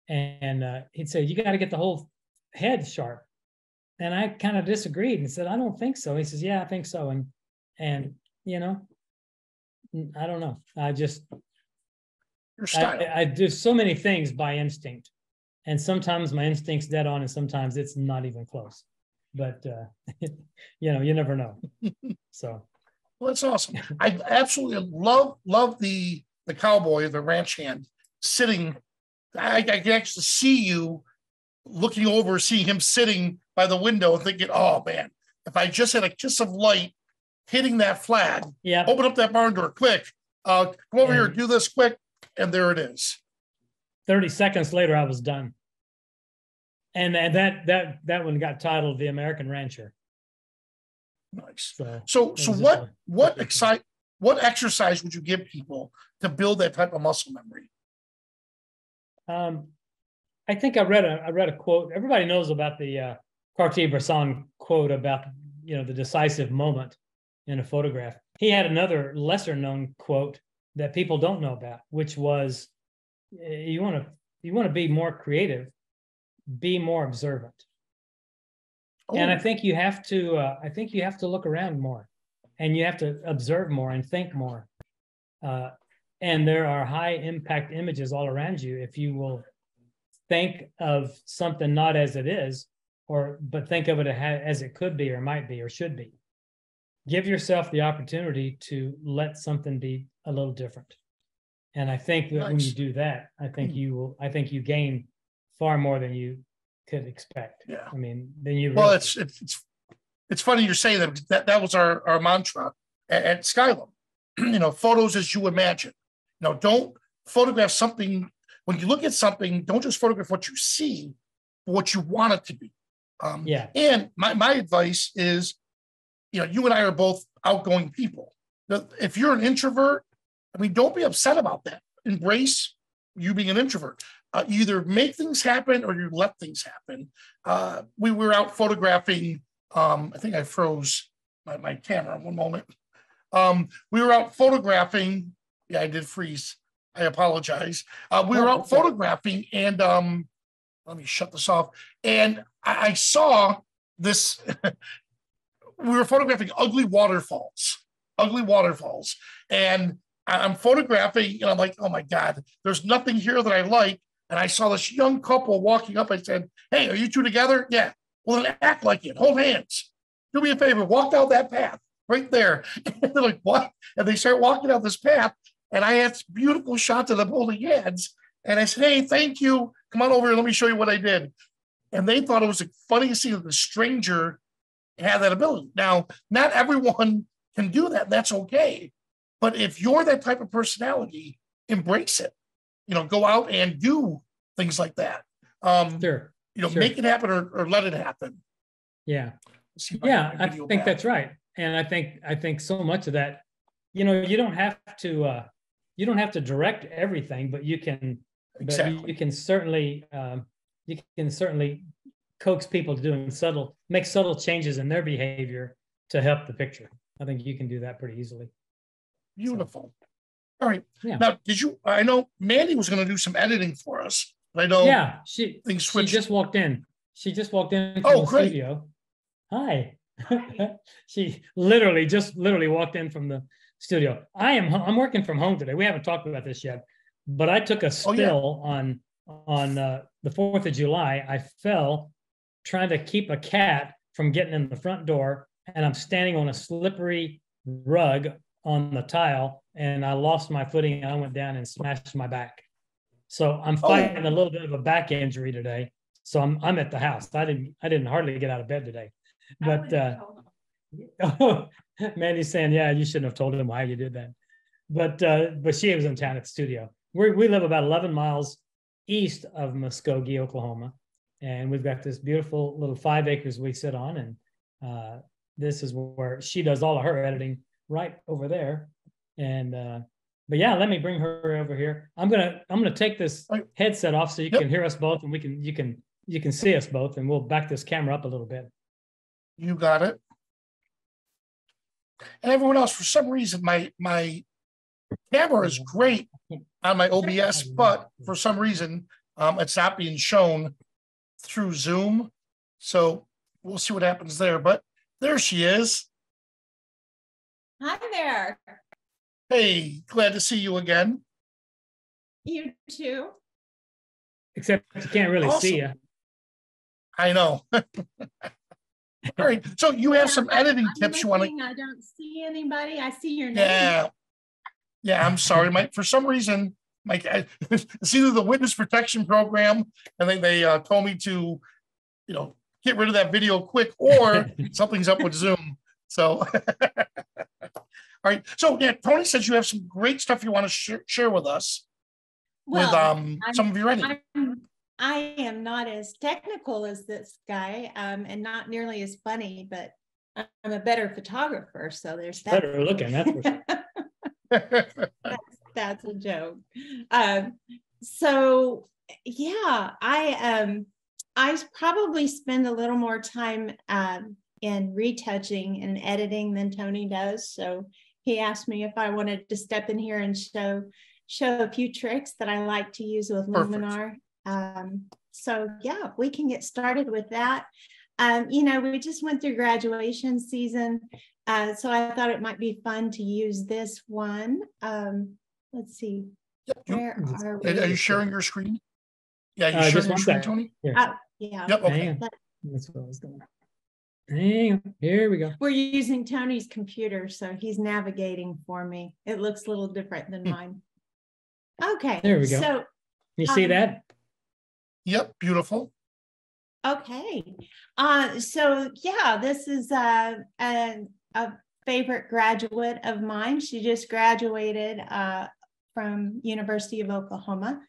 And he'd say, you got to get the whole head sharp. And I kind of disagreed and said, I don't think so. He says, yeah, I think so. And you know, I don't know. Your style. I do so many things by instinct. And sometimes my instinct's dead on, and sometimes it's not even close. But you know, you never know. So, well, that's awesome. I absolutely love the cowboy, the ranch hand sitting. I can actually see you looking over, seeing him sitting by the window, and thinking, "Oh man, if I just had a kiss of light hitting that flag, yeah, open up that barn door quick, come over here, do this quick," and there it is. 30 seconds later, I was done. And that one got titled "The American Rancher." Nice. So what exercise would you give people to build that type of muscle memory? I think I read a quote. Everybody knows about the Cartier-Bresson quote about, you know, the decisive moment in a photograph. He had another lesser known quote that people don't know about, which was, you want to be more creative, be more observant. Oh. And I think you have to look around more, and you have to observe more and think more. And there are high impact images all around you if you will think of something not as it is, but think of it as it could be or might be or should be. Give yourself the opportunity to let something be a little different. And I think that when you do that, I think you gain far more than you could expect. Yeah. I mean, then you well, it's funny you're saying that was our mantra at Skylum. You know, photos as you imagine. You know, don't photograph something. When you look at something, don't just photograph what you see, but what you want it to be. And my advice is, you know, you and I are both outgoing people. If you're an introvert, I mean, don't be upset about that. Embrace you being an introvert. You either make things happen or you let things happen. We were out photographing. I think I froze my camera. One moment. We were out photographing. Yeah, I did freeze. I apologize. We were out photographing, and let me shut this off. And I saw this. We were photographing ugly waterfalls, and I'm photographing, and I'm like, oh my God, there's nothing here that I like. And I saw this young couple walking up. I said, hey, are you two together? Yeah. Well, then act like it. Hold hands. Do me a favor. Walk down that path right there. And they're like, what? And they start walking down this path. And I had beautiful shots of them holding hands. And I said, hey, thank you. Come on over here. Let me show you what I did. And they thought it was funny to see that the stranger had that ability. Now, not everyone can do that. That's okay. But if you're that type of personality, embrace it. You know, go out and do things like that. Sure. You know, make it happen or let it happen. Yeah. I think that's right. And I think so much of that, you know, you don't have to direct everything, but you can you can certainly coax people to make subtle changes in their behavior to help the picture. I think you can do that pretty easily. Beautiful. So. All right. Yeah. Now, I know Mandy was going to do some editing for us. But I know. Yeah, she just walked in. She just walked in from the studio. Hi. She literally walked in from the studio. I'm working from home today. We haven't talked about this yet, but I took a spill on the 4th of July. I fell trying to keep a cat from getting in the front door, and I'm standing on a slippery rug on the tile, and I lost my footing, and I went down and smashed my back. So I'm fighting a little bit of a back injury today. So I'm at the house. I didn't hardly get out of bed today. But Mandy's saying, yeah, you shouldn't have told him why you did that. But she was in town at the studio. We live about 11 miles east of Muskogee, Oklahoma, and we've got this beautiful little 5 acres we sit on, and this is where she does all of her editing, right over there. And but yeah, let me bring her over here. I'm gonna take this headset off so you can hear us both, and you can see us both, and we'll back this camera up a little bit. You got it. And everyone else, for some reason, my camera is great on my OBS, but for some reason, it's not being shown through Zoom. So we'll see what happens there. But there she is. Hi there. Hey, glad to see you again. You too. Except you can't really see you. I know. All right. So you have some editing tips you want to. I don't see anybody. I see your name. Yeah. Yeah, I'm sorry, Mike. For some reason, Mike, it's either the witness protection program, and they told me to, get rid of that video quick, or something's up with Zoom. So, all right. So, yeah, Tony says you have some great stuff you want to share with us. Well, with some of your editing. I am not as technical as this guy, and not nearly as funny, but I'm a better photographer. So there's that. Better looking, that's for sure. That's a joke. So yeah, I probably spend a little more time in retouching and editing than Tony does. So he asked me if I wanted to step in here and show a few tricks that I like to use with Luminar. So yeah, we can get started with that. We just went through graduation season. So I thought it might be fun to use this one. Let's see. Where are we? Are you sharing your screen? Yeah, you sharing your screen, Tony? Yeah. Yep, okay. That's what I was doing. Hang on. Here we go. We're using Tony's computer, so he's navigating for me. It looks a little different than mine. Okay. There we go. So you see that? Yep, beautiful. Okay. So yeah, this is a favorite graduate of mine. She just graduated from University of Oklahoma.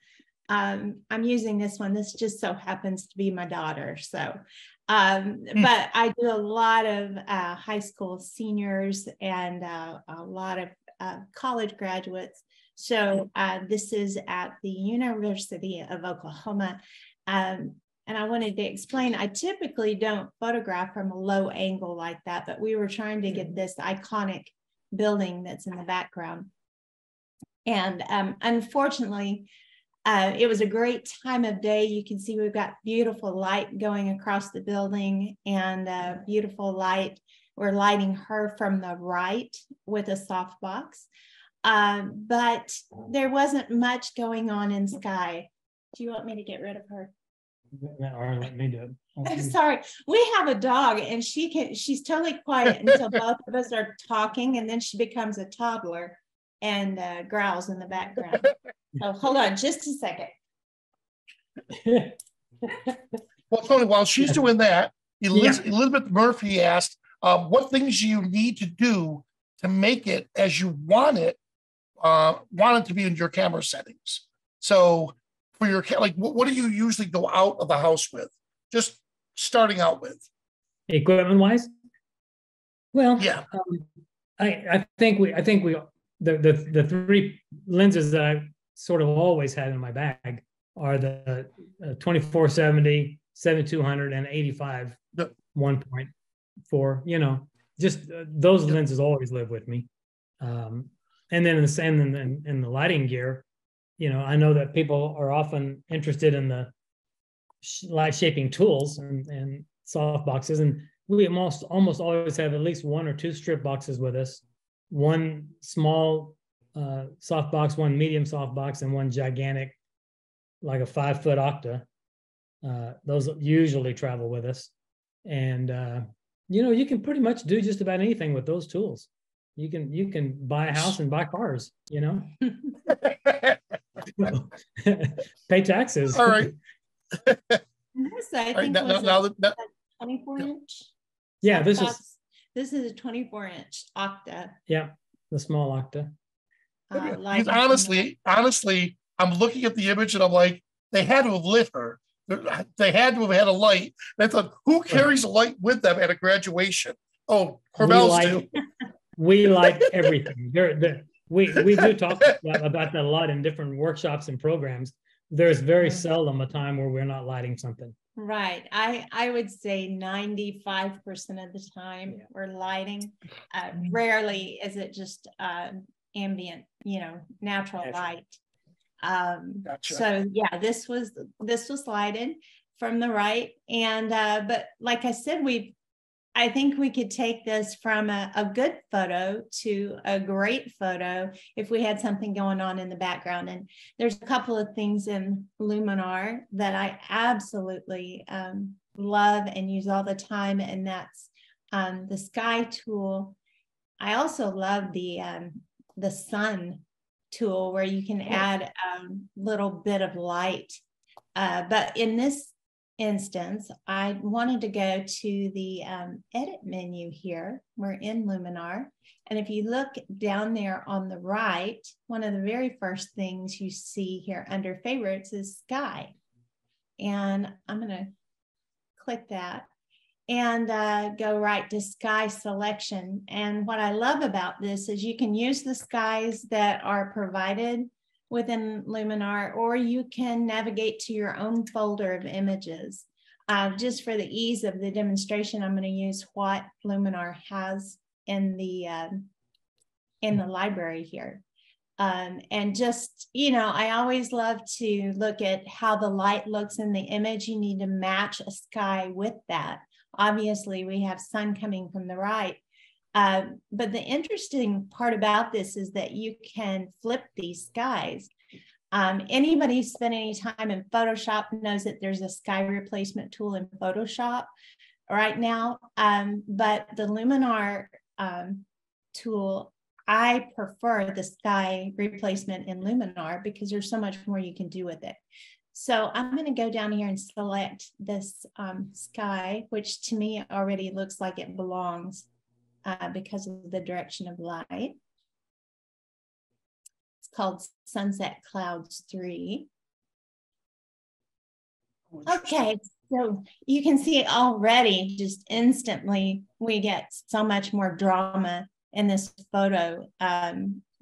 I'm using this one. This just so happens to be my daughter. So, but I do a lot of high school seniors and a lot of college graduates. So this is at the University of Oklahoma. And I wanted to explain, I typically don't photograph from a low angle like that, but we were trying to get this iconic building that's in the background. And unfortunately, it was a great time of day. You can see we've got beautiful light going across the building and beautiful light. We're lighting her from the right with a softbox. But there wasn't much going on in sky. Do you want me to get rid of her? Or let me do it. I'm sorry. We have a dog and she's totally quiet until both of us are talking, and then she becomes a toddler and growls in the background. So hold on just a second. Well, Tony, while she's doing that, Elizabeth Murphy asked, what things do you need to do to make it as you want it to be in your camera settings? So for your, what do you usually go out of the house with? Just starting out with. Equipment wise? Well, yeah. I think the three lenses that I sort of always had in my bag are the 24-70, 7200, and 85 1.4. Just those lenses always live with me. And then in the lighting gear, I know that people are often interested in the light shaping tools and soft boxes, and we almost always have at least one or two strip boxes with us. One small soft box, one medium soft box, and one gigantic, like a 5-foot octa. Those usually travel with us, and you can pretty much do just about anything with those tools. You can buy a house and buy cars. Pay taxes. All right. I think now 24 inch. Yeah, this is a 24-inch octa. Yeah, the small octa. Honestly, I'm looking at the image and I'm like, they had to have lit her. They had to have had a light. And I thought, who carries a light with them at a graduation? Oh, Corbell's do. We like everything. We do talk about that a lot in different workshops and programs. There's very seldom a time where we're not lighting something. Right. I would say 95% of the time we're lighting. Rarely is it just ambient, natural light. Gotcha. So yeah, this was lighted from the right. And but like I said, I think we could take this from a good photo to a great photo if we had something going on in the background. And there's a couple of things in Luminar that I absolutely love and use all the time, and that's the sky tool. I also love the sun tool, where you can add a little bit of light. But in this instance, I wanted to go to the edit menu here. We're in Luminar. And if you look down there on the right, one of the very first things you see here under favorites is sky. And I'm going to click that and go right to sky selection. And what I love about this is you can use the skies that are provided within Luminar, or you can navigate to your own folder of images. Just for the ease of the demonstration, I'm going to use what Luminar has in the library here. And just, I always love to look at how the light looks in the image. You need to match a sky with that. Obviously, we have sun coming from the right. But the interesting part about this is that you can flip these skies. Anybody who's spent any time in Photoshop knows that there's a sky replacement tool in Photoshop right now. But the Luminar tool, I prefer the sky replacement in Luminar because there's so much more you can do with it. So I'm going to go down here and select this sky, which to me already looks like it belongs because of the direction of light. It's called Sunset Clouds 3. Okay, so you can see already just instantly we get so much more drama in this photo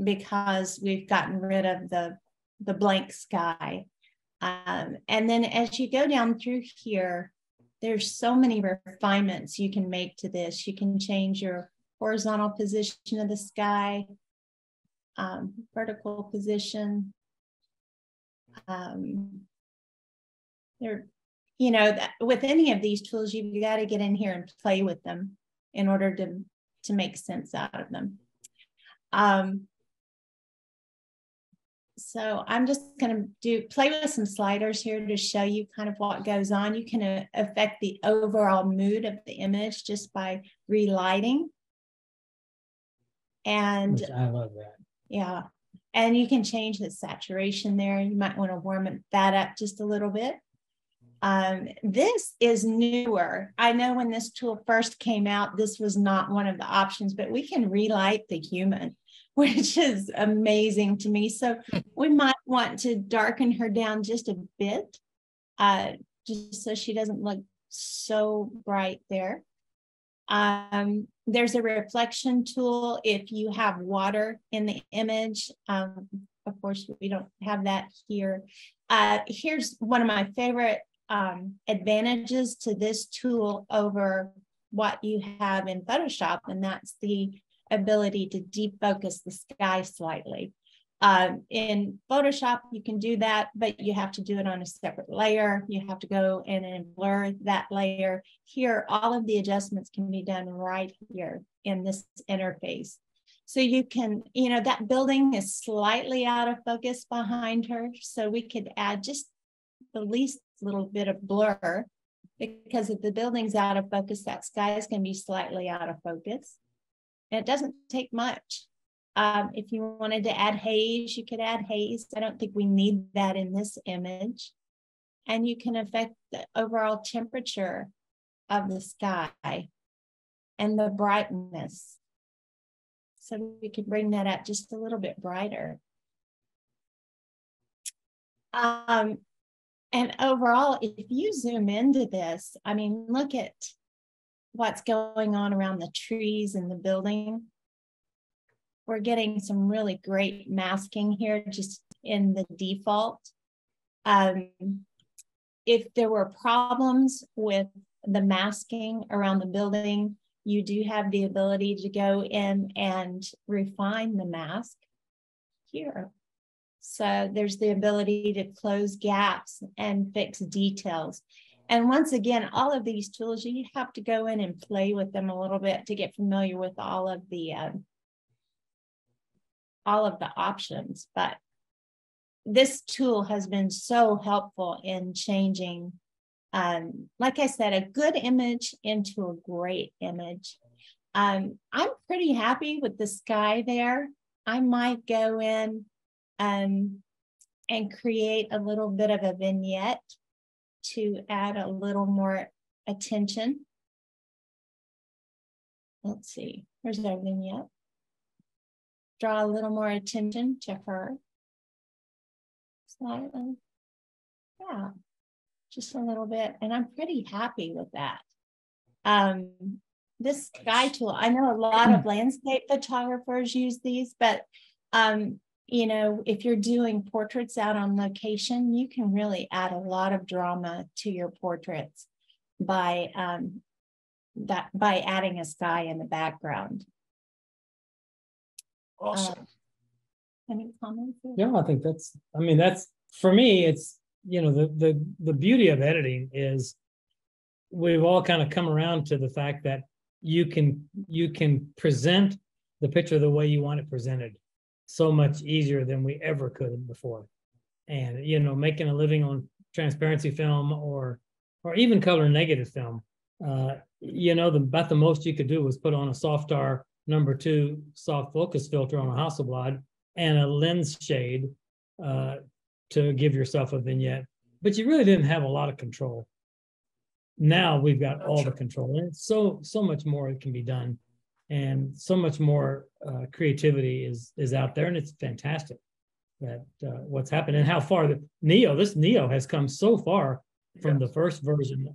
because we've gotten rid of the blank sky. And then as you go down through here, there's so many refinements you can make to this. You can change your horizontal position of the sky, vertical position. With any of these tools, you've got to get in here and play with them in order to make sense out of them. So I'm just going to play with some sliders here to show you kind of what goes on. You can affect the overall mood of the image just by relighting. And I love that. Yeah. And you can change the saturation there. You might want to warm that up just a little bit. This is newer. I know when this tool first came out, this was not one of the options, but we can relight the human, which is amazing to me. So we might want to darken her down just a bit, just so she doesn't look so bright there. There's a reflection tool if you have water in the image. Of course, we don't have that here. Here's one of my favorite advantages to this tool over what you have in Photoshop, and that's the ability to defocus the sky slightly. In Photoshop, you can do that, but you have to do it on a separate layer. You have to go in and blur that layer. Here, all of the adjustments can be done right here in this interface. So you can, that building is slightly out of focus behind her. So we could add just the least little bit of blur, because if the building's out of focus, that sky is going to be slightly out of focus. And it doesn't take much. If you wanted to add haze, you could add haze. I don't think we need that in this image. And you can affect the overall temperature of the sky and the brightness. So we could bring that up just a little bit brighter. And overall, if you zoom into this, I mean, look at what's going on around the trees and the building. We're getting some really great masking here just in the default. If there were problems with the masking around the building, you do have the ability to go in and refine the mask. here. So there's the ability to close gaps and fix details. And once again, all of these tools, you have to go in and play with them a little bit to get familiar with all of the options. But this tool has been so helpful in changing, like I said, a good image into a great image. I'm pretty happy with the sky there. I might go in and create a little bit of a vignette to add a little more attention. Let's see, where's our vignette? Draw a little more attention to her. Slightly. Yeah, just a little bit. And I'm pretty happy with that. This sky tool, I know a lot of landscape photographers use these, but you know, if you're doing portraits out on location, you can really add a lot of drama to your portraits by adding a sky in the background. Awesome. Any comments? Yeah, I think that's for me, it's, you know, the beauty of editing is we've all kind of come around to the fact that you can present the picture the way you want it presented so much easier than we ever could before. And, you know, making a living on transparency film or even color negative film, you know, about the most you could do was put on a Softar #2 soft focus filter on a Hasselblad and a lens shade to give yourself a vignette, but you really didn't have a lot of control. Now we've got all the control, and so much more can be done, and so much more creativity is out there, and it's fantastic that what's happened and how far this Neo has come so far from the first version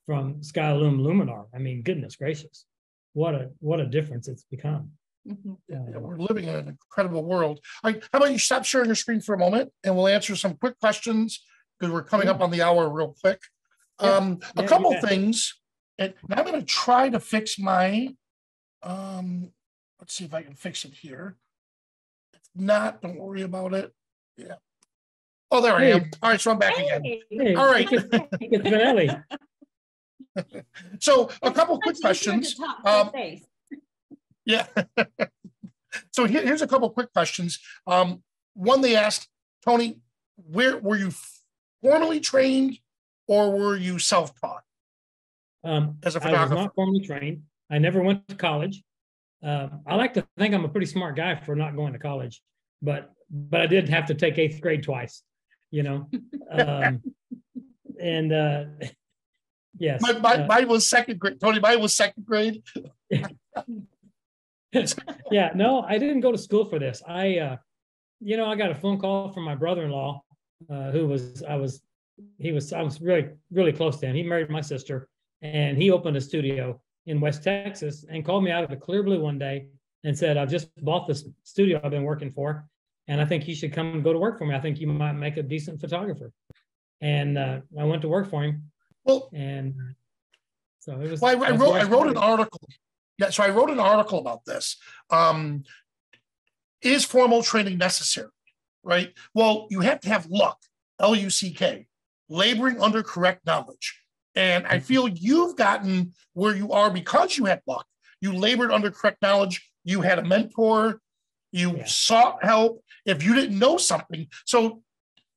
from Skylum Luminar. I mean, goodness gracious, what a difference it's become. Mm-hmm. Yeah, we're living in an incredible world. All right, how about you stop sharing your screen for a moment and we'll answer some quick questions because we're coming up on the hour real quick. A couple things, and I'm going to try to fix my, let's see if I can fix it here. If not, don't worry about it. Yeah. Oh, there I am. All right, so I'm back again. All right. It's Vanelli. So a couple quick questions. Yeah. So here's a couple quick questions. One, they asked, Tony, where were you formally trained or were you self-taught as a photographer? I was not formally trained. I never went to college. I like to think I'm a pretty smart guy for not going to college, but I did have to take 8th grade twice, you know. Yes. Mine was 2nd grade. Tony, mine was 2nd grade. Yeah, no, I didn't go to school for this. I got a phone call from my brother-in-law, I was really, really close to him. He married my sister, and he opened a studio in West Texas and called me out of the clear blue one day and said, I've just bought this studio I've been working for, and I think you should come and go to work for me. I think you might make a decent photographer. And I went to work for him. Well, and so it was. Well, I wrote an article. Yeah, so I wrote an article about this. Is formal training necessary? Right. Well, you have to have luck, L-U-C-K, laboring under correct knowledge. And I feel you've gotten where you are because you had luck. You labored under correct knowledge. You had a mentor. You sought help if you didn't know something. So,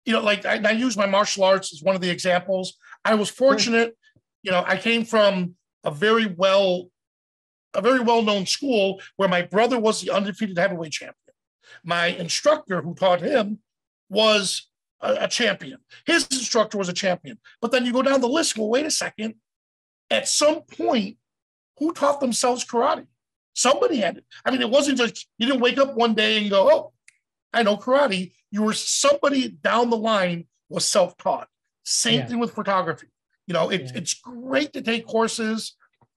you know, like I use my martial arts as one of the examples. I was fortunate, you know, I came from a very well-known school where my brother was the undefeated heavyweight champion. My instructor who taught him was a champion. His instructor was a champion. But then you go down the list, well, wait a second. At some point, who taught themselves karate? Somebody had it. I mean, it wasn't just, you didn't wake up one day and go, oh, I know karate. You were somebody down the line was self-taught. Same thing with photography. You know, it's great to take courses.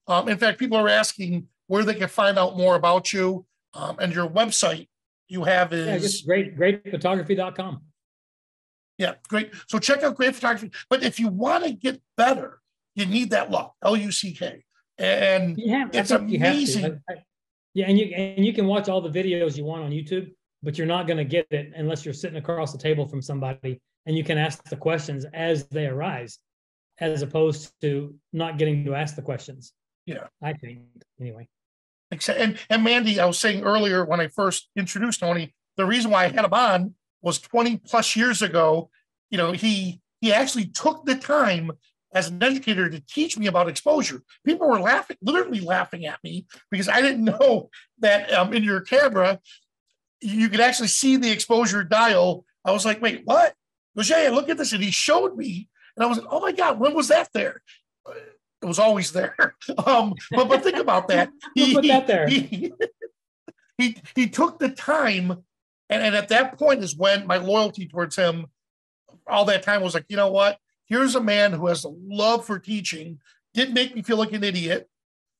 In fact, people are asking where they can find out more about you. And your website you have is just greatphotography.com. Yeah, great. So check out Great Photography. But if you want to get better, you need that luck, L-U-C-K. And it's amazing. Yeah, and you can watch all the videos you want on YouTube. but you're not going to get it unless you're sitting across the table from somebody and you can ask the questions as they arise, as opposed to not getting to ask the questions. Yeah. I think, anyway. And Mandy, I was saying earlier when I first introduced Tony, the reason why I had him on was 20 plus years ago. You know, he actually took the time as an educator to teach me about exposure. People were laughing, literally laughing at me, because I didn't know that in your camera, you could actually see the exposure dial. I was like, wait, what? He goes, yeah, look at this. And he showed me. And I was like, oh my God, when was that there? It was always there. But think about that. He put that there. He took the time. And at that point is when my loyalty towards him, all that time, was like, you know what? Here's a man who has a love for teaching, didn't make me feel like an idiot,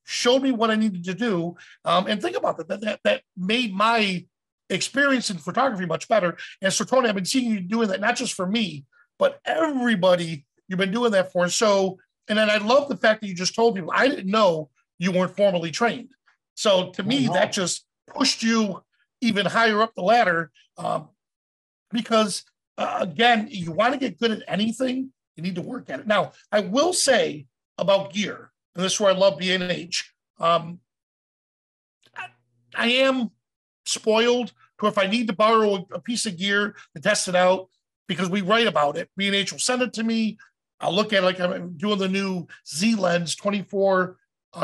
showed me what I needed to do. And think about that made my experience in photography much better. And so, Tony, I've been seeing you doing that, not just for me, but everybody you've been doing that for. So, and then I love the fact that you just told people, I didn't know you weren't formally trained. So to me, that just pushed you even higher up the ladder, because again, you want to get good at anything, you need to work at it. Now, I will say about gear, and this is where I love B&H. I am spoiled to, if I need to borrow a piece of gear to test it out, because we write about it, B&H will send it to me. I'll look at it, like I'm doing the new Z lens 24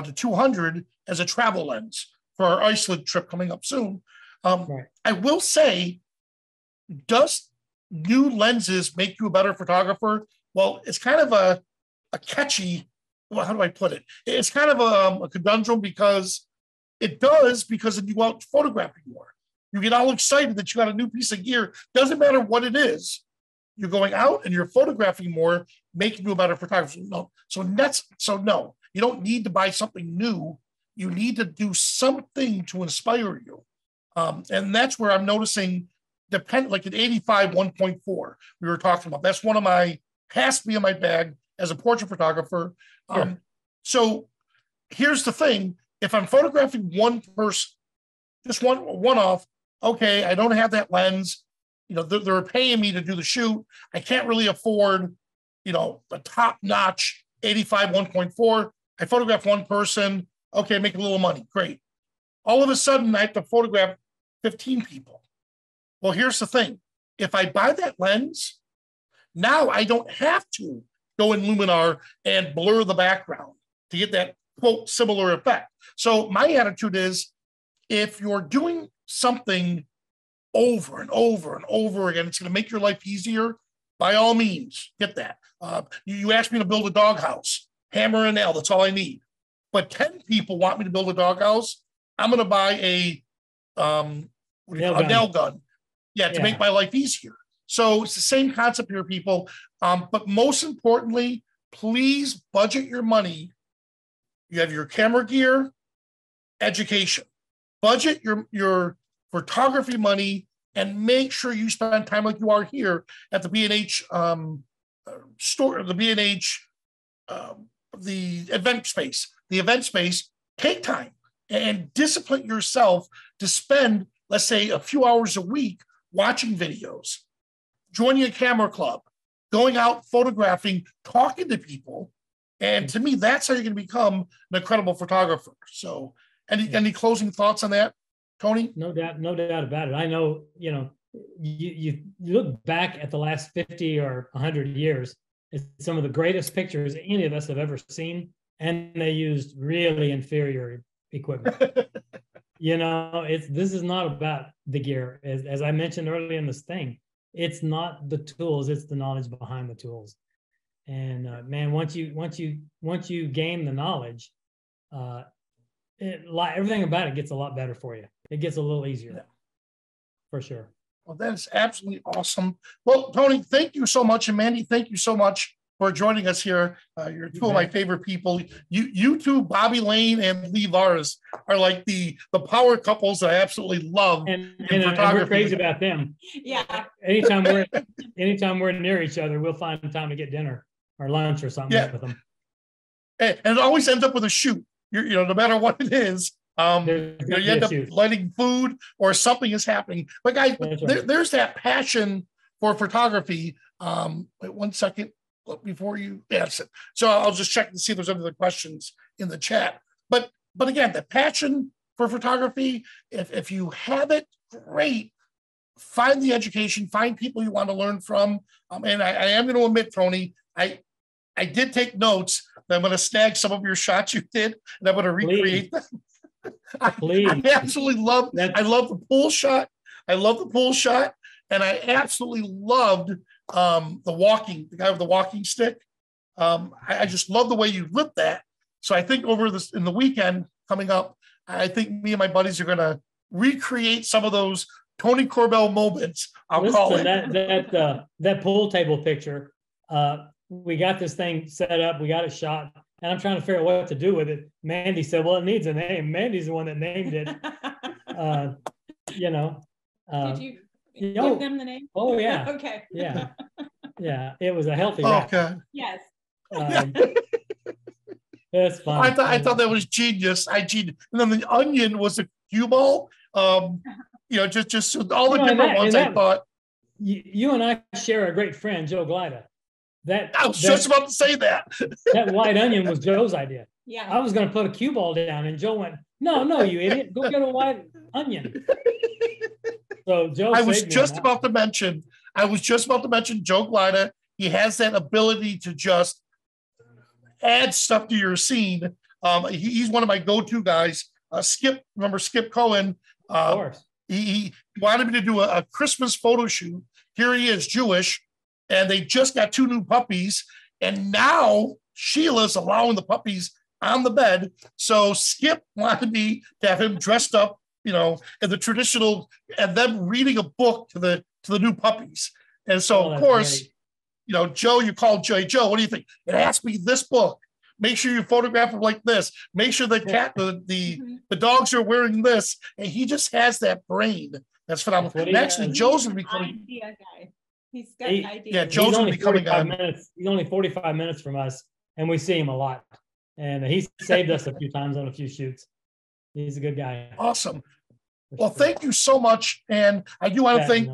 to 200 as a travel lens for our Iceland trip coming up soon. Right. I will say, does new lenses make you a better photographer? Well, it's kind of a catchy, well, how do I put it? It's kind of a conundrum, because it does, because you go out photographing more. You get all excited that you got a new piece of gear. Doesn't matter what it is. You're going out and you're photographing more, making you a better photographer. No, no, you don't need to buy something new. You need to do something to inspire you. And that's where I'm noticing, like an 85 1.4 we were talking about. That's one of my, has to be in my bag as a portrait photographer. Sure. So here's the thing. If I'm photographing one person, just one off, okay, I don't have that lens. You know, they're paying me to do the shoot. I can't really afford, you know, a top-notch 85 1.4. I photograph one person. Okay, make a little money. Great. All of a sudden, I have to photograph 15 people. Well, here's the thing. If I buy that lens, now I don't have to go in Luminar and blur the background to get that, quote, similar effect. So my attitude is, if you're doing something over and over and over again, it's going to make your life easier, by all means, get that. You asked me to build a doghouse, hammer and nail, that's all I need. But 10 people want me to build a doghouse, I'm going to buy a nail gun. To make my life easier. So it's the same concept here, people. But most importantly, please budget your money. You have your camera gear, education. Budget your photography money, and make sure you spend time like you are here at the B&H store, the B&H, the event space. The event space, take time and discipline yourself to spend, let's say, a few hours a week watching videos, joining a camera club, going out photographing, talking to people. And to me, that's how you're going to become an incredible photographer. So any closing thoughts on that, Tony? No doubt about it. I know, you know, you look back at the last 50 or 100 years, it's some of the greatest pictures any of us have ever seen, and they used really inferior equipment. You know, this is not about the gear. As I mentioned earlier in this thing, it's not the tools, it's the knowledge behind the tools. And man, once you gain the knowledge, everything about it gets a lot better for you. It gets a little easier, for sure. Well, that is absolutely awesome. Well, Tony, thank you so much. And Mandy, thank you so much for joining us here. You're two of my favorite people. You two, Bobby Lane and Lee Vars, are like the power couples that I absolutely love. And we're crazy about them. Yeah. Anytime we're near each other, we'll find time to get dinner or lunch or something with them. And it always ends up with a shoot. You know, no matter what it is, You end up lighting food or something is happening. But guys, there's that passion for photography. Wait 1 second before you answer. So I'll just check to see if there's any other questions in the chat. But again, the passion for photography, if you have it, great. Find the education, find people you want to learn from. And I am going to admit, Tony, I did take notes. I'm going to snag some of your shots you did, and I'm going to recreate them. I absolutely love. I love the pool shot. I love the pool shot, and I absolutely loved the guy with the walking stick. I just love the way you lit that. So I think over this in the weekend coming up, I think me and my buddies are going to recreate some of those Tony Corbell moments. Call it that pool table picture. We got this thing set up. We got it shot. And I'm trying to figure out what to do with it. Mandy said, well, it needs a name. Mandy's the one that named it. Did you give them the name? Oh, yeah. Okay. Yeah. Yeah. It was a healthy wrap. Okay. Yes. It's fun. I thought that was genius. And then the onion was a cue ball. Just all the different ones I thought. You and I share a great friend, Joe Glida. I was just about to say that. That white onion was Joe's idea. Yeah. I was going to put a cue ball down, and Joe went, no, you idiot. Go get a white onion. So Joe I was just about to mention Joe Glida. He has that ability to just add stuff to your scene. He's one of my go-to guys. Skip Cohen? Of course. He wanted me to do a Christmas photo shoot. Here he is, Jewish. And they just got 2 new puppies. And now Sheila's allowing the puppies on the bed. So Skip wanted me to have him dressed up, in the traditional, and them reading a book to the new puppies. And so, of course, great. Joe, you call Joe, what do you think? It has to be this book. Make sure you photograph them like this. Make sure the dogs are wearing this. And he just has that brain. That's phenomenal. And actually, Joe's going to be coming. Idea guy. He's got ideas. Yeah, Joe's going to be coming on. He's only 45 minutes from us, and we see him a lot. And he's saved us a few times on a few shoots. He's a good guy. Awesome. Well, thank you so much. And I do want to thank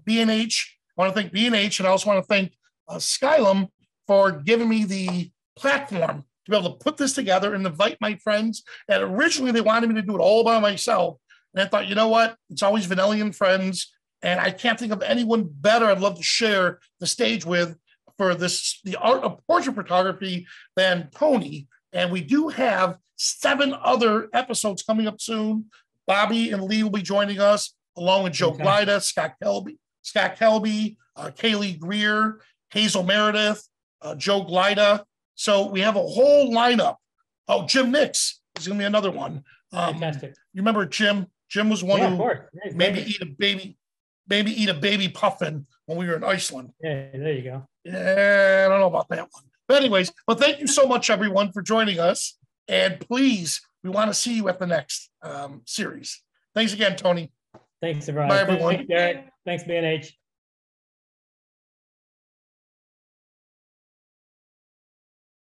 B&H. I want to thank B&H, and I also want to thank Skylum for giving me the platform to be able to put this together and invite my friends. And originally, they wanted me to do it all by myself. And I thought, you know what? It's always Vanelli and friends. And I can't think of anyone better I'd love to share the stage with for the art of portrait photography than Tony. And we do have 7 other episodes coming up soon. Bobby and Lee will be joining us, along with Joe Glida, Scott Kelby, Kaylee Greer, Hazel Meredith, Joe Glida. So we have a whole lineup. Oh, Jim Nix is going to be another one. Fantastic. You remember Jim? Jim was one who maybe eat a baby puffin when we were in Iceland. Yeah, there you go. Yeah, I don't know about that one. But anyways, thank you so much, everyone, for joining us. And please, we want to see you at the next series. Thanks again, Tony. Thanks, everyone. Bye, everyone. Thanks, Derek. Thanks, B&H.